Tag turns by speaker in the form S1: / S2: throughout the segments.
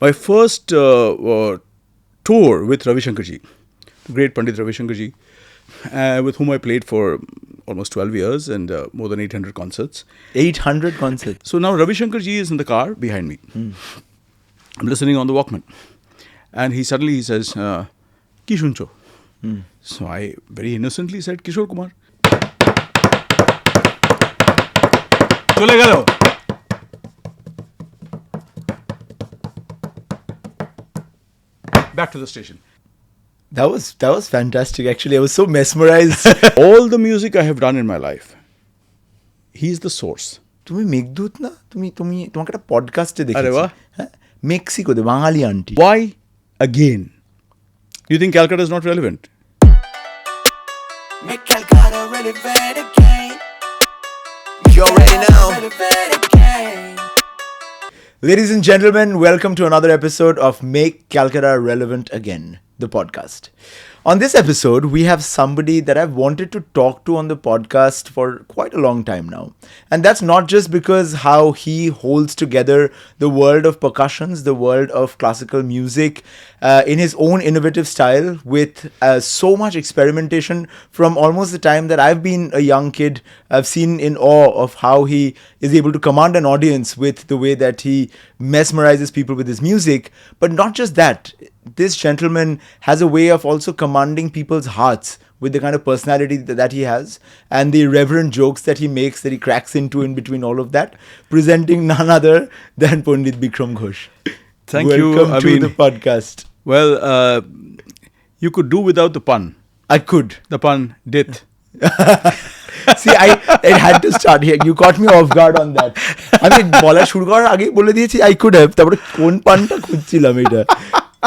S1: my first tour with Ravi Shankar ji, the great Pandit Ravi Shankar ji, with whom I played for almost 12 years and more than 800 concerts.
S2: 800 concerts.
S1: So now Ravi Shankar ji is in the car behind me. I'm listening on the Walkman. And he suddenly says, Ki shuncho? So I very innocently said, Kishore Kumar. Chole gelo. Back to the station.
S2: That was fantastic. Actually, I was so mesmerized.
S1: All the music I have done in my life, he's the source.
S2: তুমি মেঘদূত না? তুমি তোমাকে একটা পডকাস্টে দেখেছি।
S1: আরে বাহ।
S2: হ্যাঁ, মেক্সিকোতে বাঙালি aunty.
S1: Why again? Do you think Calcutta is not relevant?
S3: Make Calcutta relevant again. You already know. Relevant again.
S2: Ladies and gentlemen, welcome to another episode of Make Calcutta Relevant Again, the podcast. On this episode, we have somebody that I've wanted to talk to on the podcast for quite a long time now. And that's not just because how he holds together the world of percussions, the world of classical music, in his own innovative style with so much experimentation from almost the time that I've been a young kid. I've seen in awe of how he is able to command an audience with the way that he mesmerizes people with his music. But not just that. This gentleman has a way of also commanding people's hearts with the kind of personality that he has and the irreverent jokes that he makes, that he cracks into in between all of that, presenting none other than Pandit Bickram Ghosh.
S1: Thank you.
S2: Welcome to the podcast.
S1: Well, you could do without the pun.
S2: I could.
S1: The pun, did.
S2: See, it had to start here. You caught me off guard on that. I mean, বলা শুরু করার আগে বলে দিয়েছি I could have. তারপরে কোন পানটা খুঁজছিলাম এটা.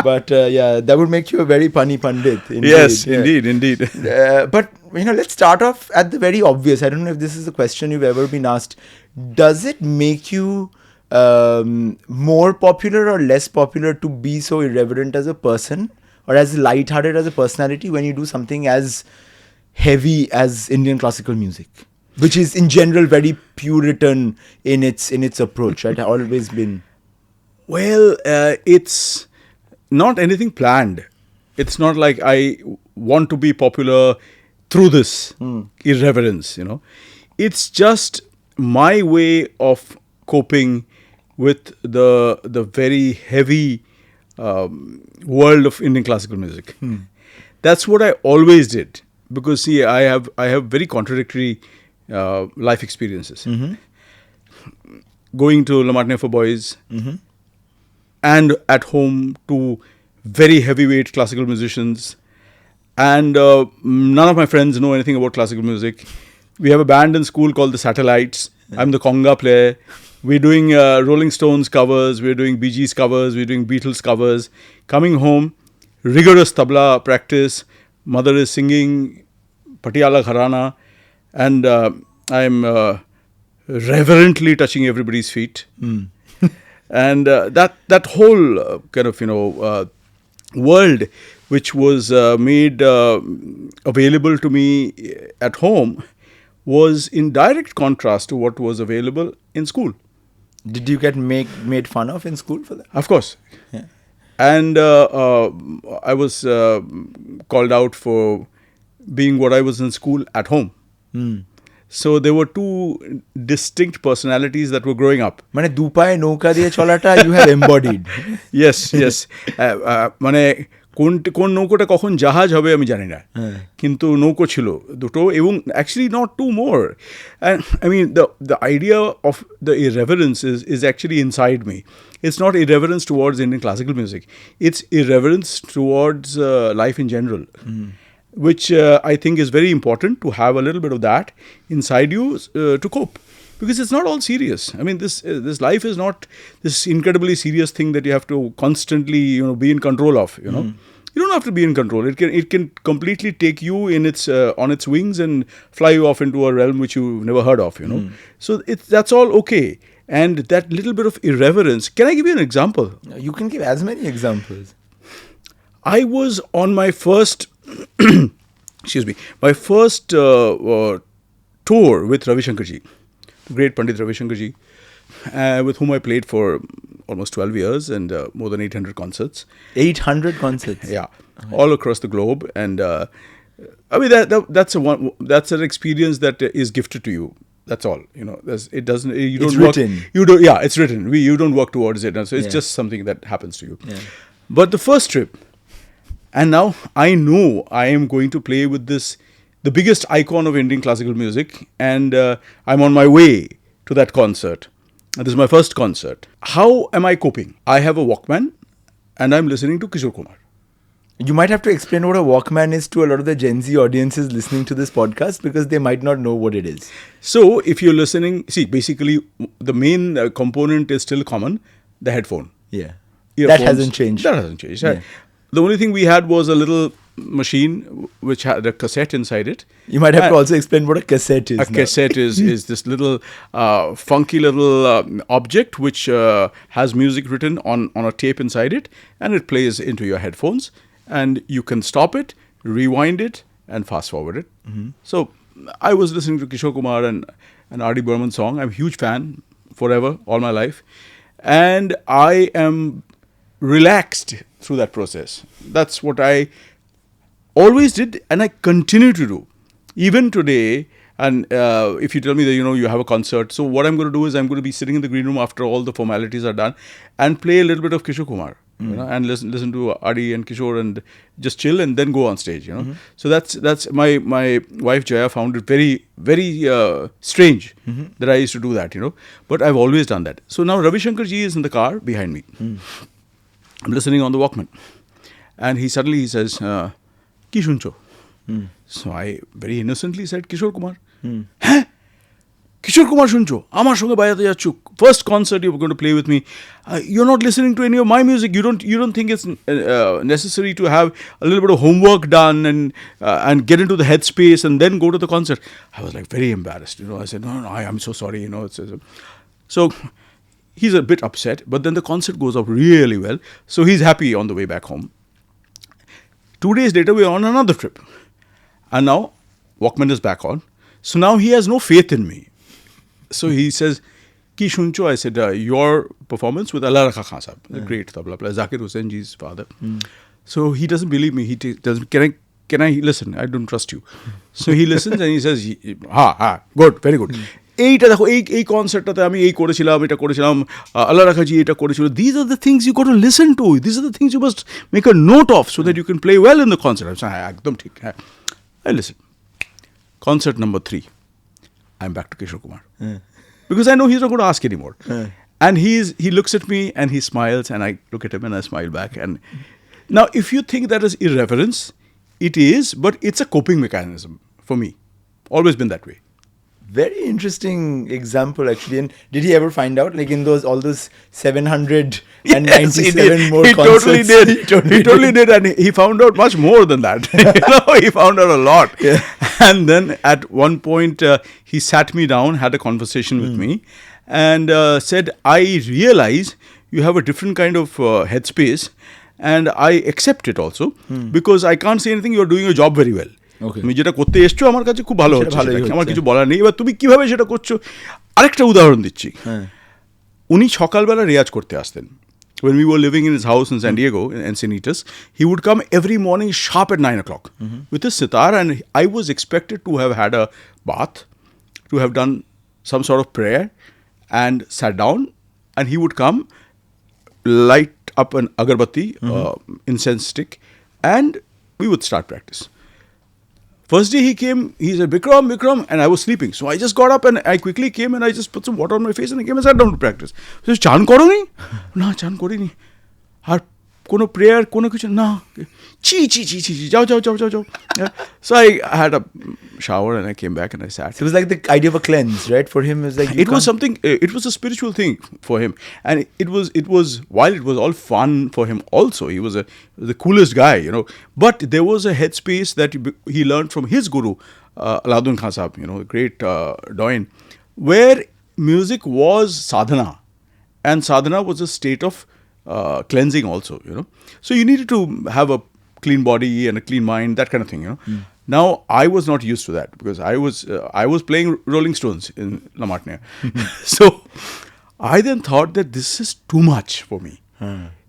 S2: But yeah, that would make you a very punny pandit. Indeed.
S1: Yes,
S2: yeah.
S1: indeed.
S2: But, let's start off at the very obvious. I don't know if this is a question you've ever been asked. Does it make you more popular or less popular to be so irreverent as a person or as light-hearted as a personality when you do something as heavy as Indian classical music, which is in general very Puritan in its approach, right? Always been.
S1: Well, it's not anything planned. It's not like I want to be popular through this irreverence, It's just my way of coping with the very heavy world of Indian classical music. That's what I always did. Because see, I have very contradictory life experiences. Going to La Matinee for Boys and at home to very heavyweight classical musicians, and none of my friends know anything about classical music. We have a band in school called the Satellites. I'm the conga player. We're doing Rolling Stones covers. We're doing Bee Gees covers. We're doing Beatles covers. Coming home, rigorous tabla practice. Mother is singing Patiala Gharana, and I'm reverently touching everybody's feet. And that whole kind of world which was made available to me at home was in direct contrast to what was available in school.
S2: Did you get made fun of in school for that?
S1: Of course.
S2: Yeah.
S1: And I was called out for being what I was in school at home. So there were two distinct personalities that were growing up.
S2: মানে দুপায়ে নৌকা দিয়ে চলাটা you have embodied.
S1: Yes. মানে কোন নৌকোটা কখন জাহাজ হবে আমি জানি না, কিন্তু নৌকো ছিল দুটো, এবং actually not two more. And I mean the idea of the irreverence is actually inside me. It's not irreverence towards Indian classical music. It's irreverence towards life in general. Which I think is very important to have a little bit of that inside you to cope, because it's not all serious. I mean, this life is not this incredibly serious thing that you have to constantly be in control of. You don't have to be in control. It can completely take you in its on its wings and fly you off into a realm which you've never heard of. So that's all okay. And that little bit of irreverence. Can I give you an example?
S2: You can give as many examples.
S1: I was on my first my first tour with Ravi Shankar ji, the great Pandit Ravi Shankar ji, with whom I played for almost 12 years and more than 800 concerts.
S2: 800 concerts.
S1: Yeah, all across the globe. And I mean, that's an experience that is gifted to you. That's all. It doesn't. You don't
S2: It's
S1: work,
S2: written.
S1: You don't. Yeah, it's written. You don't work towards it. So it's
S2: Yeah.
S1: just something that happens to you.
S2: Yeah.
S1: But the first trip, and now I know I am going to play with the biggest icon of Indian classical music, and I'm on my way to that concert. And this is my first concert. How am I coping? I have a Walkman, and I'm listening to Kishore Kumar.
S2: You might have to explain what a Walkman is to a lot of the Gen Z audiences listening to this podcast because they might not know what it is.
S1: So if you're listening, see, basically the main component is still common, the headphone.
S2: Yeah.
S1: Earphones.
S2: That hasn't changed.
S1: That hasn't changed.
S2: Yeah.
S1: The only thing we had was a little machine which had a cassette inside it.
S2: You might have to also explain what a cassette is.
S1: A cassette is this little funky little object which has music written on a tape inside it, and it plays into your headphones, and you can stop it, rewind it, and fast forward it. Mm-hmm. So I was listening to Kishore Kumar and an R.D. Burman song. I'm a huge fan, forever, all my life. And I am relaxed through that process. That's what I always did, and I continue to do. Even today, and if you tell me that, you have a concert, so what I'm going to do is I'm going to be sitting in the green room after all the formalities are done and play a little bit of Kishore Kumar, and listen to Adi and Kishore and just chill and then go on stage,
S2: Mm-hmm.
S1: So that's my wife Jaya found it very, very strange that I used to do that, but I've always done that. So now Ravi Shankar ji is in the car behind me. I'm listening on the Walkman, and he suddenly says, Ki shuncho? So I very innocently said, Kishore Kumar. Huh? Kishore Kumar shuncho? Amar songe bajate jacchu. First concert you're going to play with me. You're not listening to any of my music. You don't think it's necessary to have a little bit of homework done and get into the headspace and then go to the concert. I was like very embarrassed. I said, no, I'm so sorry. So he's a bit upset, but then the concert goes off really well. So he's happy on the way back home. 2 days later, we're on another trip. And now, Walkman is back on. So now he has no faith in me. So he says, Ki shuncho? I said, your performance with Allah Rakha Khan Sahab, the great tabla player, Zakir Hussain ji's father. So he doesn't believe me. He doesn't, can I listen? I don't trust you. So he listens and he says, good, very good. এইটা দেখো এই কনসার্টটাতে আমি এই করেছিলাম এটা করেছিলাম আল্লাহ রাখাজি এটা করেছিল these are the things you got to listen to, these are the things you must make a note of so that you can play well in the concert. I'm saying, একদম ঠিক, হ্যাঁ. I listen. Concert number 3, I'm back to Kishore Kumar because I know he's not going to ask anymore. And he looks at me and he smiles, and I look at him and I smile back. And now if you think that is irreverence, it is, but it's a coping mechanism for me. Always been that way.
S2: Very interesting example, actually. And did he ever find out, like in all those 797 more
S1: he
S2: concerts?
S1: Totally did. He totally did, and he found out much more than that. He found out a lot.
S2: Yeah.
S1: And then at one point, he sat me down, had a conversation with me, and said, "I realize you have a different kind of headspace, and I accept it also because I can't say anything. You're doing your job very well." তুমি যেটা করতে এসছো আমার কাছে খুব ভালো হচ্ছে, আমার কিছু বলার নেই। এবার তুমি কিভাবে সেটা করছো, আরেকটা উদাহরণ দিচ্ছি। উনি সকালবেলা রেয়াজ করতে আসতেন। When we were living in his house in San Diego, in Encinitas, he would come every morning sharp at 9 o'clock with his sitar, and I was expected to have had a bath, to have done some sort of prayer, and sat down, and he would come, light up an agarbatti, incense stick, and we would start practice. First day he came, he said, Bickram, and I was sleeping. So I just got up and I quickly came and I just put some water on my face and I came and sat down to practice. So, চান করো নি? না, চান করিনি। আর কোনো prayer, কোনো কিছু না। চি, যাও। Yeah. So I had a shower and I came back and I sat.
S2: So it was like the idea of a cleanse, right? For him, it was like
S1: it was something. It was a spiritual thing for him, and it was while it was all fun for him. Also, he was the coolest guy, But there was a headspace that he learned from his guru, Alauddin Khan Sahab, the great Doyen, where music was sadhana, and sadhana was a state of cleansing also, So you needed to have a clean body and a clean mind, that kind of thing, Now, I was not used to that because I was playing Rolling Stones in La Martiniere. So, I then thought that this is too much for me.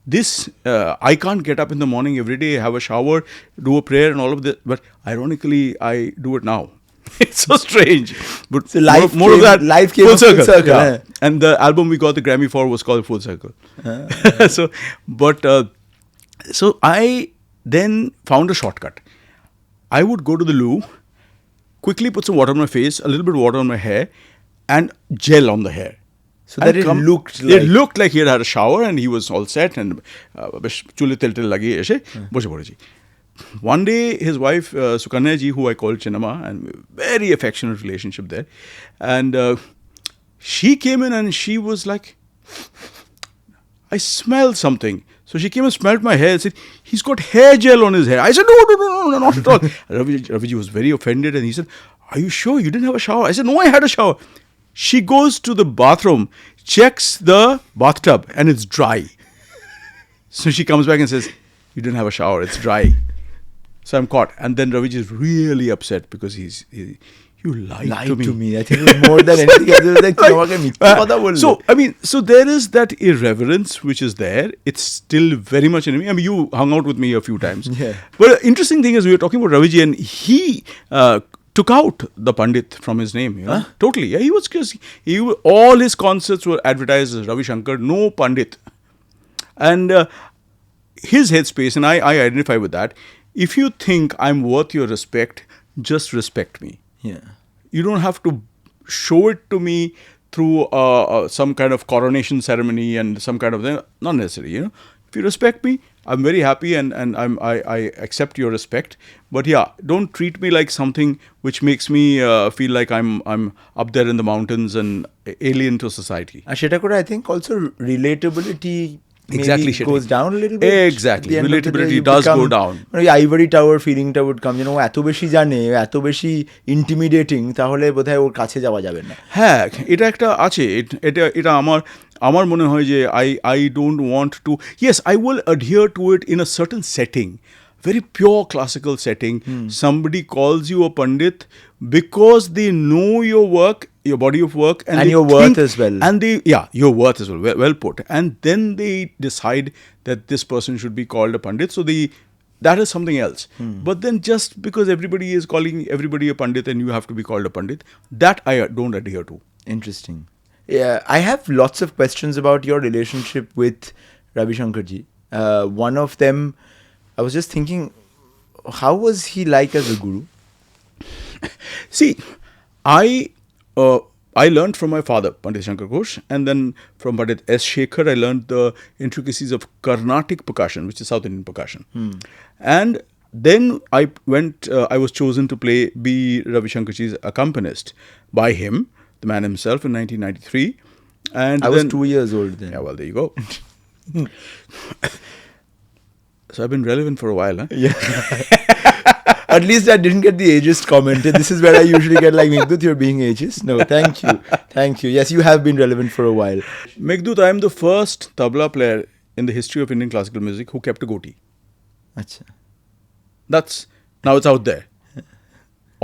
S1: This, I can't get up in the morning every day, have a shower, do a prayer and all of that. But ironically, I do it now. It's so strange. But
S2: So life
S1: more of
S2: came-
S1: that.
S2: life came
S1: full
S2: full
S1: circle.
S2: circle,
S1: Yeah.
S2: eh?
S1: And the album we got the Grammy for was called Full Circle. So, but, so I then found a shortcut. I would go to the loo, quickly put some water on my face, a little bit of water on my hair, and gel on the hair.
S2: So that
S1: And
S2: it looked like...
S1: It looked like he had had a shower and he was all set and chule tel tel lagi eshe boshe porechi. One day, his wife Sukanya ji, who I called Chinama, and very affectionate relationship there, and she came in and she was like, I smelled something. So she came and smelled my hair and said, he's got hair gel on his hair. I said, no, not at all. Raviji was very offended and he said, are you sure you didn't have a shower? I said, no, I had a shower. She goes to the bathroom, checks the bathtub, and it's dry. So she comes back and says, you didn't have a shower, it's dry. So I'm caught. And then Raviji is really upset because you lied to me.
S2: I think it was more than anything else. It was like, "Tomake mithya kotha bolle."
S1: So, I mean, so there is that irreverence which is there. It's still very much in me. I mean, you hung out with me a few times.
S2: Yeah.
S1: But interesting thing is, we were talking about Raviji and he took out the Pandit from his name. You know? Totally. Yeah, he was just, all his concerts were advertised as Ravi Shankar, no Pandit. And his headspace, and I identify with that. If you think I'm worth your respect, just respect me.
S2: Yeah.
S1: You don't have to show it to me through some kind of coronation ceremony and some kind of thing. Not necessary, you know. If you respect me, I'm very happy and I accept your respect. But yeah, don't treat me like something which makes me feel like I'm up there in the mountains and alien to society.
S2: And সেটা করে I think also relatability maybe
S1: Exactly, Shetty.
S2: goes down a little bit.
S1: Exactly.
S2: At the end of the day,
S1: Relatability
S2: you
S1: does
S2: become-
S1: go down.
S2: মানে ওই ivory tower feeling টা would come, you know, ও এত বেশি জানে, ও এত বেশি intimidating, তাহলে বোধহয় ওর কাছে যাওয়া যাবে না।
S1: হ্যাঁ, এটা একটা আছে, এটা আমার মনে হয় যে I don't want to, yes, I will adhere to it in a certain setting, very pure classical setting. Somebody calls you a Pandit because they know your work, your body of work, and they
S2: your worth
S1: think-
S2: as well.
S1: And your worth as well, well put. And then they decide that this person should be called a Pandit. So that is something else. But then just because everybody is calling everybody a Pandit and you have to be called a Pandit, that I don't adhere to.
S2: Interesting. Yeah, I have lots of questions about your relationship with Ravi Shankar ji. One of them, I was just thinking, how was he like as a guru?
S1: See, I learned from my father, Pandit Shankar Ghosh, and then from Pandit S. Shekhar, I learned the intricacies of Carnatic percussion, which is South Indian percussion. And then I was chosen to be Ravi Shankar ji's accompanist by him, the man himself, in 1993. And
S2: I was
S1: then,
S2: 2 years old then.
S1: Yeah, well, there you go. So I've been relevant for a while, huh?
S2: Yeah. At least I didn't get the ageist comment. This is where I usually get like, Meghdut, you're being ageist. No, thank you. Thank you. Yes, you have been relevant for a while.
S1: Meghdut, I am the first tabla player in the history of Indian classical music who kept a goatee.
S2: Achha.
S1: Now it's out there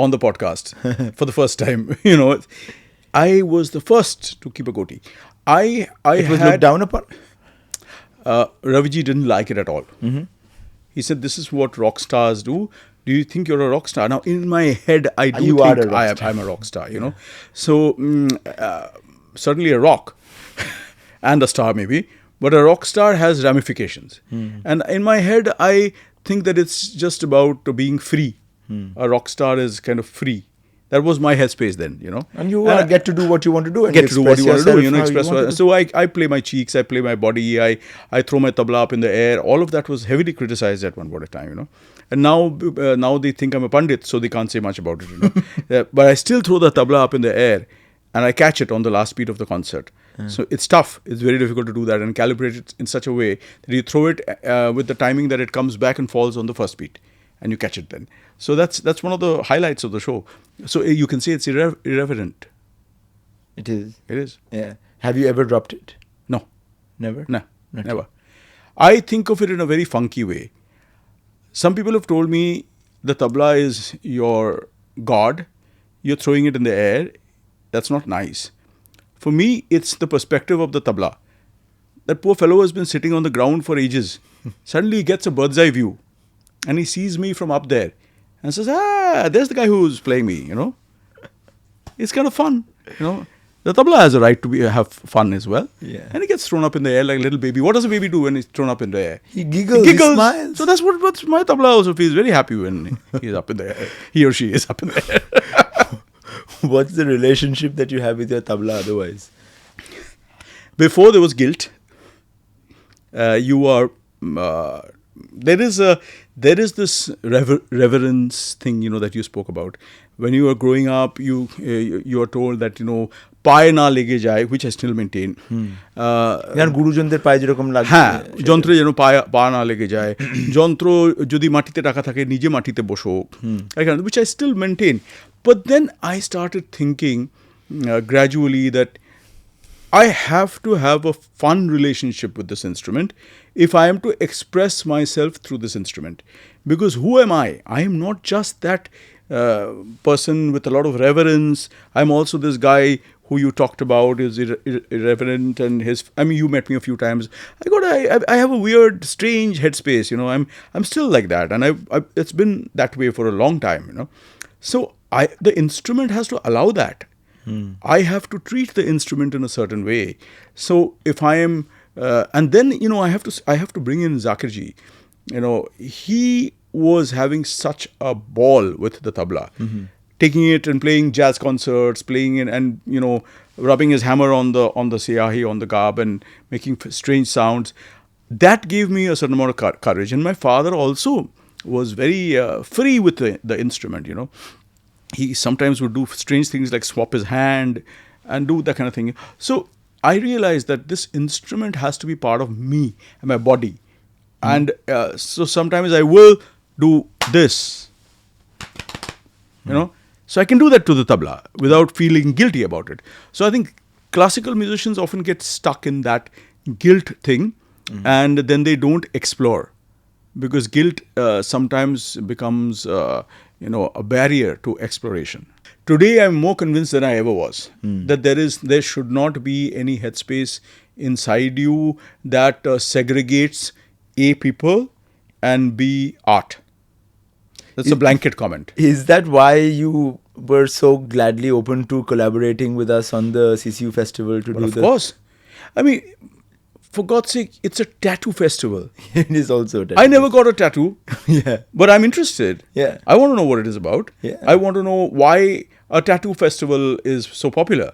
S1: on the podcast for the first time. You know, I was the first to keep a goatee. I
S2: It was looked down upon?
S1: Raviji didn't like it at all. He said, "This is what rock stars do. Do you think you're a rock star?" Now, in my head, I do
S2: You
S1: think
S2: are a rock star.
S1: I'm a rock star. You know, so certainly a rock and a star maybe, but a rock star has ramifications. And in my head, I think that it's just about being free. A rock star is kind of free. That was my headspace then, you know.
S2: And you get to do what you want to do. And
S1: Get to do what you want to do, you know, express.
S2: want to do.
S1: So I play my cheeks, I play my body, I throw my tabla up in the air. All of that was heavily criticized at one point of time, you know. And now they think I'm a Pandit, so they can't say much about it, you know. But I still throw the tabla up in the air and I catch it on the last beat of the concert. So it's tough. It's very difficult to do that and calibrate it in such a way that you throw it with the timing that it comes back and falls on the first beat. And you catch it then. So that's one of the highlights of the show. So you can say it's irreverent.
S2: It is.
S1: It is.
S2: Yeah. Have you ever dropped it?
S1: No.
S2: Never?
S1: No.
S2: Not
S1: Never. I think of it in a very funky way. Some people have told me the tabla is your god. You're throwing it in the air. That's not nice. For me, it's the perspective of the tabla. That poor fellow has been sitting on the ground for ages. Suddenly he gets a bird's eye view and he sees me from up there and says, there's the guy who's playing me, It's kind of fun, The tabla has a right to have fun as well.
S2: Yeah.
S1: And he gets thrown up in the air like a little baby. What does a baby do when he's thrown up in the air?
S2: He giggles, he smiles.
S1: So that's what my tabla also feels very happy when he's up in the air. He or she is up in the air.
S2: What's the relationship that you have with your tabla otherwise?
S1: Before there was guilt, you are there is this reverence thing that you spoke about. When you are growing up, you are told that পায়ে না লেগে যায়, which I still maintain.
S2: গুরুজনদের পায়ে যেরকম লাগে,
S1: হ্যাঁ, যন্ত্রে যেন পা না লেগে যায়, যন্ত্র যদি মাটিতে রাখা থাকে নিজে মাটিতে বসো, which I still maintain. But then I started thinking gradually that I have to have a fun relationship with this instrument if I am to express myself through this instrument. Because who am I? I am not just that person with a lot of reverence. I'm also this guy who you talked about is irreverent, and you met me a few times. I have a weird, strange headspace. I'm still like that, and it's been that way for a long time. So the instrument has to allow that. I have to treat the instrument in a certain way. So if I am, and then I have to bring in Zakirji. He was having such a ball with the tabla, taking it and playing jazz concerts, playing it and rubbing his hammer on the siyahi, on the gab, and making strange sounds. That gave me a certain amount of courage. And my father also was very free with the instrument. He sometimes would do strange things like swap his hand and do that kind of thing. So I realized that this instrument has to be part of me and my body. And so sometimes I will do this, So I can do that to the tabla without feeling guilty about it. So I think classical musicians often get stuck in that guilt thing, and then they don't explore. Because guilt sometimes becomes a barrier to exploration. Today I'm more convinced than I ever was that there should not be any headspace inside you that segregates A, people, and B, art. That's a blanket comment.
S2: Is that why you were so gladly open to collaborating with us on the CCU festival to do
S1: Of course. I mean, for God's sake, it's a tattoo festival.
S2: It is also a tattoo.
S1: I never got a tattoo.
S2: Yeah.
S1: But I'm interested.
S2: Yeah.
S1: I want to know what it is about.
S2: Yeah.
S1: I want to know why a tattoo festival is so popular.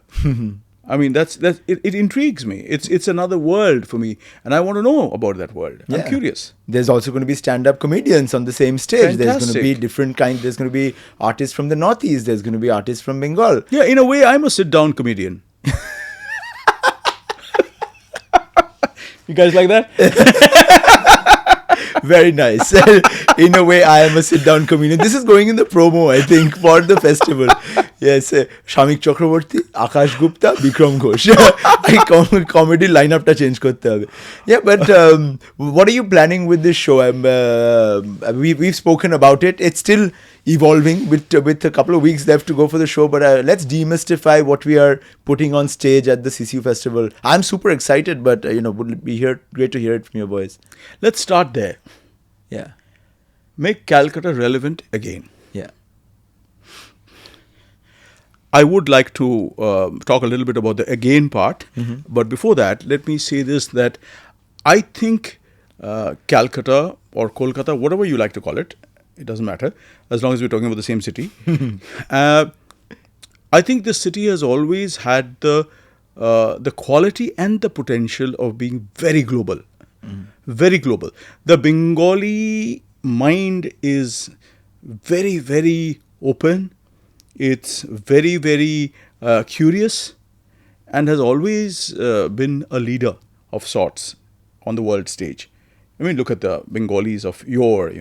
S1: I mean, it intrigues me. It's another world for me, and I want to know about that world.
S2: Yeah.
S1: I'm curious.
S2: There's also going to be stand-up comedians on the same stage.
S1: Fantastic.
S2: There's going to be different kinds. There's going to be artists from the Northeast. There's going to be artists from Bengal.
S1: Yeah, in a way, I'm a sit-down comedian. You guys like that?
S2: Very nice. In a way, I am a sit-down comedian. This is going in the promo, I think, for the festival. Yes, Shamik Chakraborty, Akash Gupta, Bickram Ghosh. Comedy lineup ta change korte hobe. Yeah, but what are you planning with this show? We've spoken about it. It's still evolving with a couple of weeks left to go for the show. But let's demystify what we are putting on stage at the CCU festival. I'm super excited, but would it be great to hear it from your voice.
S1: Let's start there.
S2: Yeah.
S1: Make Calcutta relevant again.
S2: Yeah.
S1: I would like to talk a little bit about the again part. But before that, let me say this, that I think Calcutta or Kolkata, whatever you like to call it, it doesn't matter, as long as we're talking about the same city. I think this city has always had the quality and the potential of being very global. Very global. The Bengali mind is very, very open. It's very, very curious, and has always been a leader of sorts on the world stage. I mean, look at the Bengalis of yore,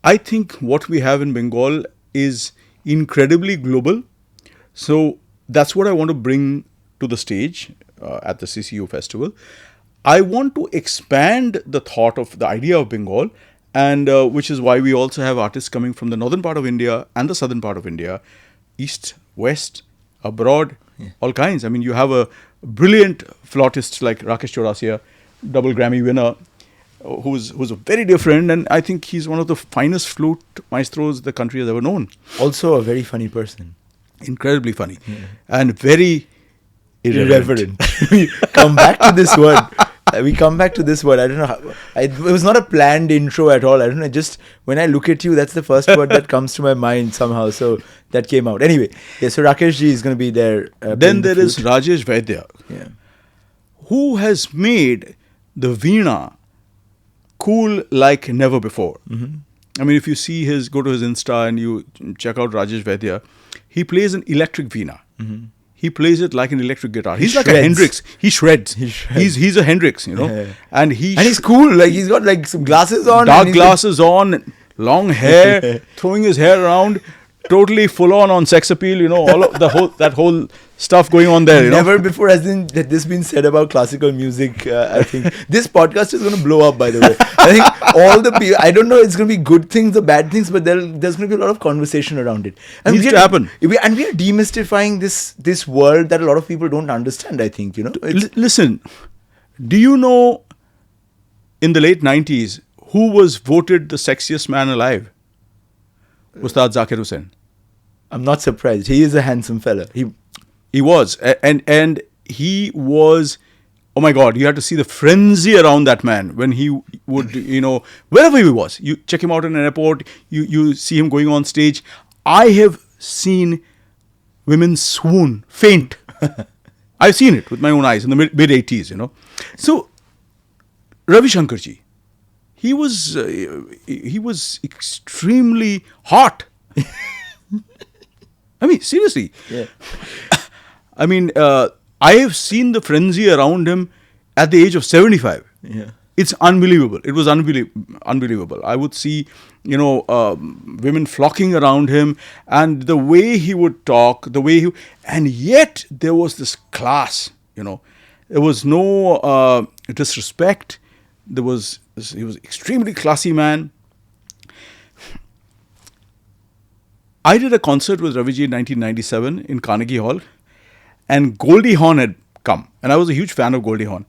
S1: I think what we have in Bengal is incredibly global. So that's what I want to bring to the stage at the CCU festival. I want to expand the thought of the idea of Bengal, and which is why we also have artists coming from the northern part of India and the southern part of India, east, west, abroad, all kinds. I mean, you have a brilliant flautist like Rakesh Chaurasia, double Grammy winner, who's very different, and I think he's one of the finest flute maestros the country has ever known.
S2: Also a very funny person.
S1: Incredibly funny and very irreverent.
S2: We come back to this word. We come back to this word. I don't know how. It was not a planned intro at all. I don't know. Just when I look at you, that's the first word that comes to my mind somehow. So that came out. Anyway, yeah. So Rakesh ji is going to be there.
S1: Then there is Rajesh Vaidya, who has made the veena cool like never before. I mean, if you see go to his Insta and you check out Rajesh Vaidya, he plays an electric veena. He plays it like an electric guitar. He's like a Hendrix. He shreds. He's a Hendrix, you know.
S2: Yeah.
S1: And
S2: he's cool. Like he's got like some glasses on.
S1: Dark glasses on, long hair, throwing his hair around, totally full on sex appeal, you know, all of that whole stuff going on there. You
S2: Never
S1: know?
S2: before has this been said about classical music. I think this podcast is going to blow up. By the way, I think all the people. I don't know. It's going to be good things or bad things, but there's going to be a lot of conversation around it. And
S1: Needs to happen.
S2: We are demystifying this world that a lot of people don't understand. I think
S1: Listen, do you know in the late 90s who was voted the sexiest man alive? Ustad Zakir Hussain.
S2: I'm not surprised. He is a handsome fella.
S1: He was, and he was. Oh my God! You had to see the frenzy around that man when he would, you know, wherever he was. You check him out in an airport. You see him going on stage. I have seen women swoon, faint. I've seen it with my own eyes in the mid 80s. You know, so Ravi Shankar ji, he was extremely hot. I mean, seriously.
S2: Yeah.
S1: I mean, I have seen the frenzy around him at the age of 75.
S2: Yeah.
S1: It's unbelievable. It was unbelievable. I would see, you know, women flocking around him, and the way he would talk, and yet there was this class, you know. There was no disrespect. He was extremely classy man. I did a concert with Raviji in 1997 in Carnegie Hall, and Goldie Hawn had come, and I was a huge fan of Goldie Hawn,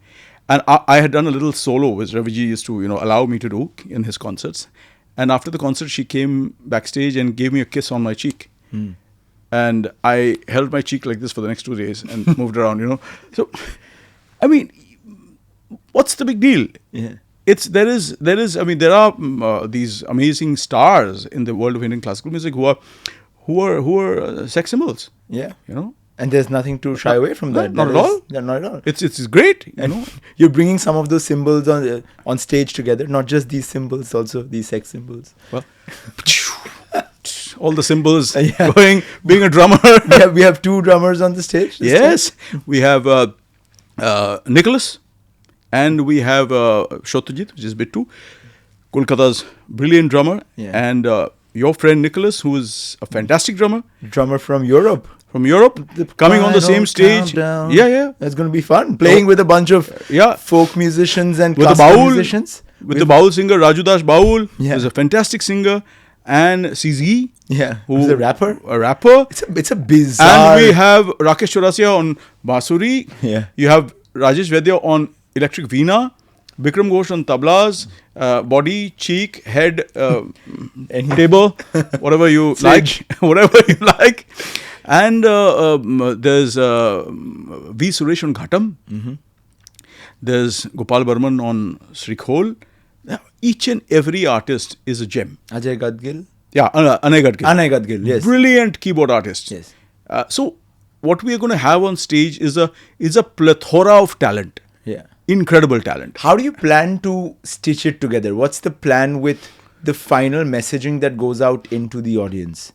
S1: and I had done a little solo which Raviji used to, you know, allow me to do in his concerts. And after the concert, she came backstage and gave me a kiss on my cheek, and I held my cheek like this for the next 2 days and moved around, you know. So, I mean, what's the big deal?
S2: Yeah.
S1: There is. I mean, there are these amazing stars in the world of Indian classical music who are sex symbols.
S2: Yeah.
S1: You know,
S2: And there's nothing to shy away from that.
S1: Not at all.
S2: Yeah, not at all.
S1: It's great. You know,
S2: You're bringing some of those symbols on stage together. Not just these symbols, also these sex symbols.
S1: well, all the symbols
S2: Yeah.
S1: going. Being a drummer.
S2: We have two drummers on the stage. this
S1: Yes, we have Nicholas, and we have Shotajit, which is Bittu, Kolkata's brilliant drummer,
S2: Yeah.
S1: and your friend Nicholas, who is a fantastic drummer
S2: time. Drummer from Europe.
S1: from Europe, coming on the same
S2: Final
S1: stage.
S2: countdown.
S1: Yeah.
S2: It's going to be fun. Playing with a bunch of folk musicians and
S1: With the
S2: classical
S1: baul,
S2: musicians.
S1: with the baul singer Raju Das Baul,
S2: Yeah.
S1: who's a fantastic singer, and CZ,
S2: Yeah.
S1: who
S2: Who's a rapper.
S1: A rapper.
S2: It's a bizarre.
S1: And we have Rakesh Chaurasia on Basuri.
S2: Yeah.
S1: You have Rajesh Vaidya on electric veena, Bickram Ghosh on tablas, body, cheek, head, table, whatever you like, whatever you like. And there's V. Suresh on Ghatam. There's Gopal Burman on Srikhol. Now, each and every artist is a gem.
S2: Ajay Gadgil.
S1: Yeah, Anay Gadgil.
S2: Anay Gadgil, yes.
S1: Brilliant keyboard artist.
S2: Yes.
S1: So what we are going to have on stage is a plethora of talent.
S2: Yeah.
S1: Incredible talent.
S2: How do you plan to stitch it together? What's the plan with the final messaging that goes out into the audience?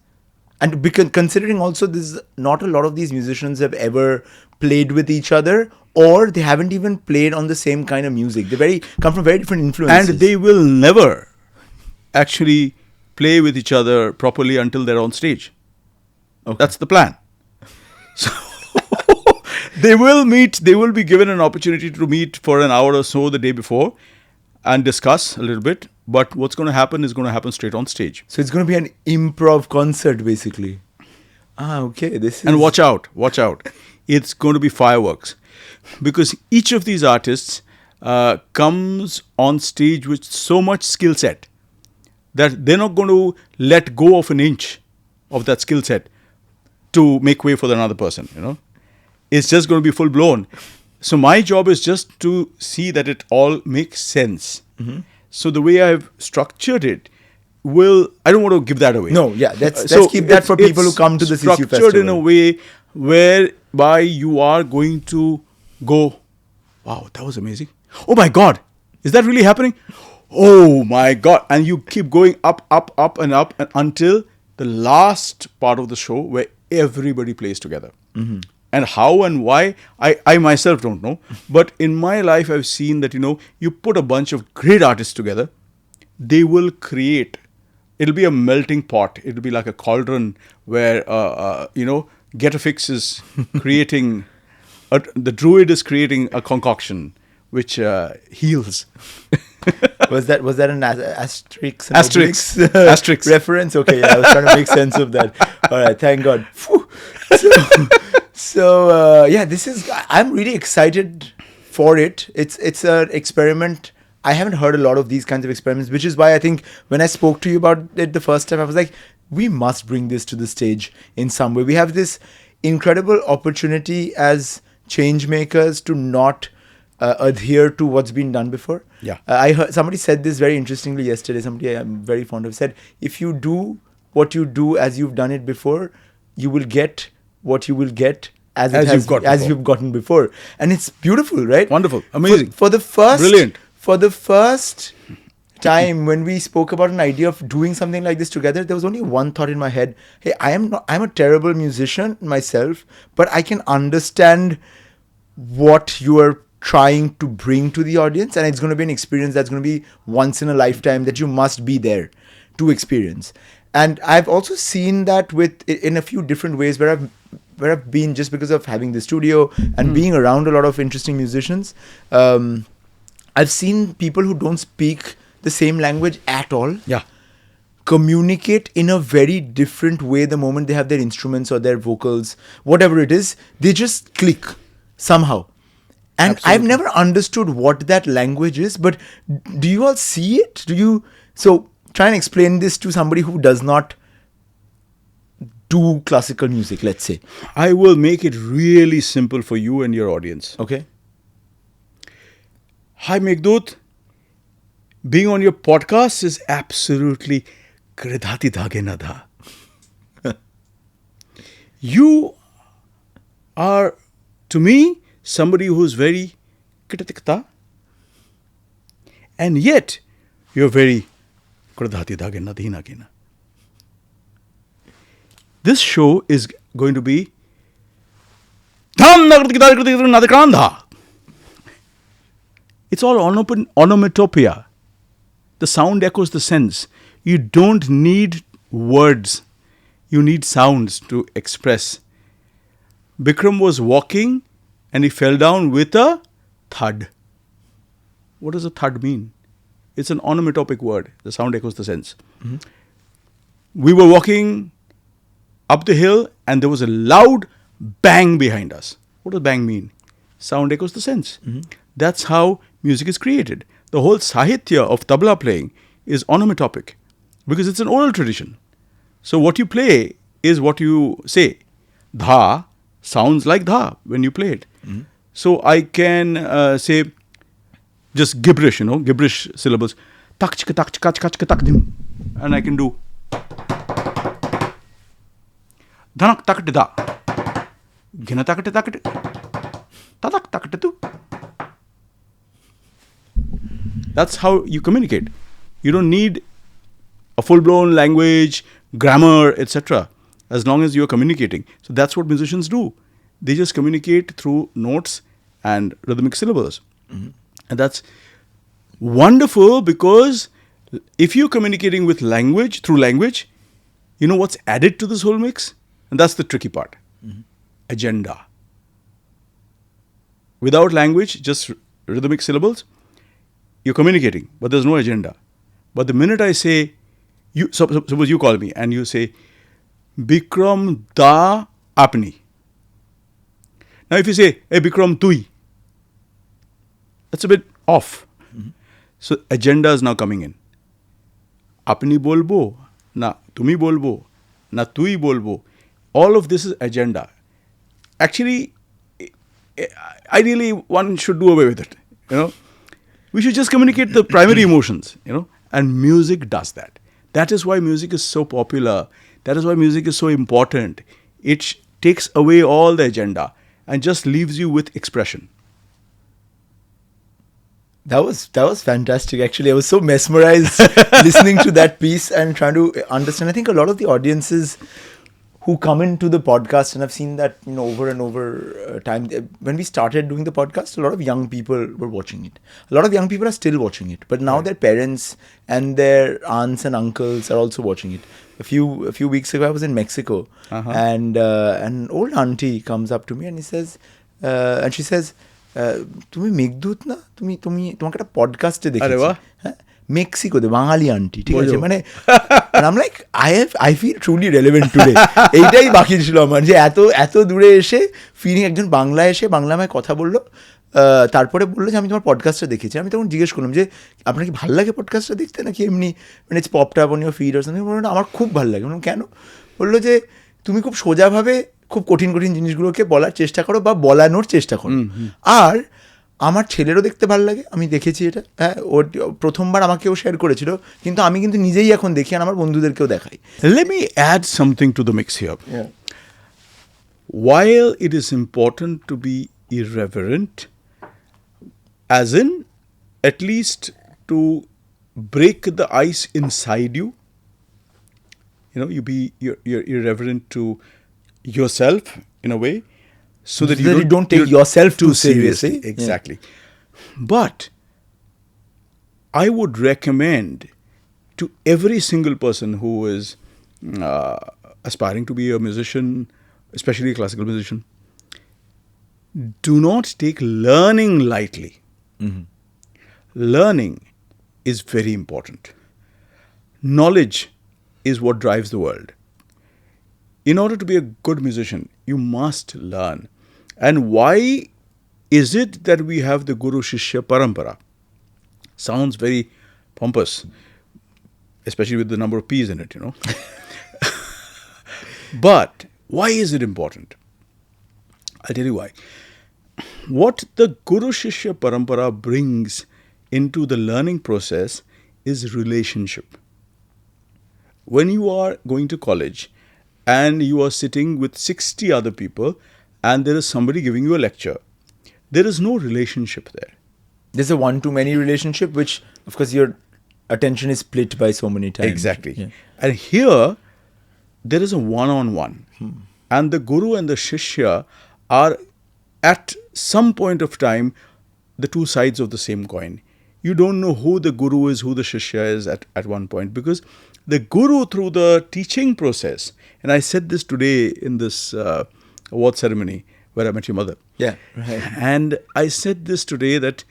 S2: And because considering also this, not a lot of these musicians have ever played with each other, or they haven't even played on the same kind of music. They come from very different influences.
S1: And they will never actually play with each other properly until they're on stage.
S2: Okay.
S1: That's the plan. So they will meet, they will be given an opportunity to meet for an hour or so the day before and discuss a little bit. But what's going to happen is going to happen straight on stage.
S2: So it's going to be an improv concert, basically. Okay. This is...
S1: And watch out. It's going to be fireworks. Because each of these artists comes on stage with so much skill set that they're not going to let go of an inch of that skill set to make way for another person, It's just going to be full blown. So my job is just to see that it all makes sense. So the way I've structured it I don't want to give that away.
S2: No, yeah, let's keep that for people who come to the CCU festival.
S1: It's structured in a way whereby you are going to go, wow, that was amazing. Oh my God, is that really happening? Oh my God. And you keep going up and until the last part of the show where everybody plays together. And how and why, I myself don't know. But in my life, I've seen that, you put a bunch of great artists together, they will create. It'll be a melting pot. It'll be like a cauldron where, Get-a-Fix is creating, the druid is creating a concoction which heals.
S2: Was that an asterisk?
S1: Asterisk
S2: Reference? Okay, yeah, I was trying to make sense of that. All right, thank God. So this is... I'm really excited for it. It's an experiment. I haven't heard a lot of these kinds of experiments, which is why I think when I spoke to you about it the first time, I was like, we must bring this to the stage in some way. We have this incredible opportunity as change makers to not adhere to what's been done before.
S1: Yeah.
S2: I heard somebody said this very interestingly yesterday. Somebody I'm very fond of said, if you do what you do as you've done it before, you will get what you will get as you've gotten before. And it's beautiful, right?
S1: Wonderful. Amazing.
S2: For the first...
S1: Brilliant.
S2: For the first time when we spoke about an idea of doing something like this together, there was only one thought in my head. Hey, I'm a terrible musician myself, but I can understand what you are trying to bring to the audience, and it's going to be an experience that's going to be once in a lifetime that you must be there to experience. And I've also seen that in a few different ways where I've been, just because of having the studio and being around a lot of interesting musicians. I've seen people who don't speak the same language at all communicate in a very different way the moment they have their instruments or their vocals, whatever it is. They just click somehow. And
S1: Absolutely.
S2: I've never understood what that language is, but do you all see it? So try and explain this to somebody who does not do classical music, let's say.
S1: I will make it really simple for you and your audience.
S2: Okay.
S1: Hi, Meghdut. Being on your podcast is absolutely kridhati dhage nadha. You are, to me, somebody who's very kitatikta, and yet you're very kridhati dhage nadhina kina. This show is going to be it's all onomatopoeia. The sound echoes the sense. You don't need words. You need sounds to express. Bickram was walking and he fell down with a thud. What does a thud mean? It's an onomatopoeic word. The sound echoes the sense. Mm-hmm. We were walking up the hill and there was a loud bang behind us. What does bang mean? Sound echoes the sense. Mm-hmm. That's how music is created. The whole sahitya of tabla playing is onomatopic because it's an oral tradition. So what you play is what you say. Dha sounds like dha when you play it. Mm-hmm. So I can say just gibberish, gibberish syllables. Tak chika tak chika chika chika tak dim. And I can do dhanak tak da. Gina tak tak tatak tak tu. That's how you communicate. You don't need a full-blown language, grammar, etc. as long as you're communicating. So that's what musicians do. They just communicate through notes and rhythmic syllables. Mm-hmm. And that's wonderful because if you're communicating with language, through language, you know what's added to this whole mix? And that's the tricky part. Mm-hmm. Agenda. Without language, just rhythmic syllables, you're communicating, but there's no agenda. But the minute I say, suppose you call me and you say, Bickram da apni. Now if you say, hey Bickram tui, that's a bit off. So agenda is now coming in. Apni bolbo, na tumi bolbo, na tui bolbo. All of this is agenda. Actually, ideally one should do away with it. We should just communicate the primary emotions. And music does that. That is why music is so popular. That is why music is so important. It takes away all the agenda and just leaves you with expression.
S2: That was fantastic. Actually, I was so mesmerized listening to that piece and trying to understand. I think a lot of the audiences who come into the podcast, and I've seen that over and over time. When we started doing the podcast, a lot of young people were watching it. A lot of young people are still watching it, but now their parents and their aunts and uncles are also watching it. A few weeks ago, I was in Mexico, and an old auntie comes up to me and she says, "Tumi Meghdut na? Tumi তোমাকে একটা পডকাস্টে দেখেছি হ্যাঁ মেক্সিকোতে বাঙালি aunty ঠিক আছে মানে and I'm like I feel truly relevant today এইটাই বাকি ছিল আমার যে এত দূরে এসে ফিলিং একজন বাংলায় এসে বাংলা আমায় কথা বললো তারপরে বললো যে আমি তোমার পডকাস্টটা দেখেছি আমি তখন জিজ্ঞেস করলাম যে আপনার কি ভালো লাগে পডকাস্টটা দেখতে নাকি এমনি মানে it's popped up on your feed or something বললো আমার খুব ভালো লাগে বললাম কেন বললো যে তুমি খুব সোজাভাবে খুব কঠিন জিনিসগুলোকে বলার চেষ্টা করো বা বলানোর চেষ্টা করো আর আমার ছেলেরও দেখতে ভালো লাগে আমি দেখেছি এটা হ্যাঁ ওর প্রথমবার আমাকেও শেয়ার করেছিল কিন্তু আমি কিন্তু নিজেই এখন দেখি আর আমার বন্ধুদেরকেও দেখাই
S1: Let me add something to the mix here.
S2: Yeah.
S1: While it is important to be irreverent, as in at least to break the ice inside you, you're irreverent to yourself in a way, so that you
S2: don't take yourself too seriously.
S1: Exactly. But I would recommend to every single person who is aspiring to be a musician, especially a classical musician, do not take learning lightly. Learning is very important. Knowledge is what drives the world. In order to be a good musician, you must learn. And why is it that we have the Guru Shishya Parampara? Sounds very pompous, especially with the number of P's in it, But why is it important? I'll tell you why. What the Guru Shishya Parampara brings into the learning process is relationship. When you are going to college and you are sitting with 60 other people and there is somebody giving you a lecture, there is no relationship there.
S2: There's a one-to-many relationship, which, of course, your attention is split by so many times.
S1: Exactly. Yeah. And here, there is a one-on-one. And the Guru and the Shishya are, at some point of time, the two sides of the same coin. You don't know who the Guru is, who the Shishya is at one point. Because the Guru, through the teaching process, and I said this today in this award ceremony where I met your mother.
S2: Yeah, right.
S1: And I said this today that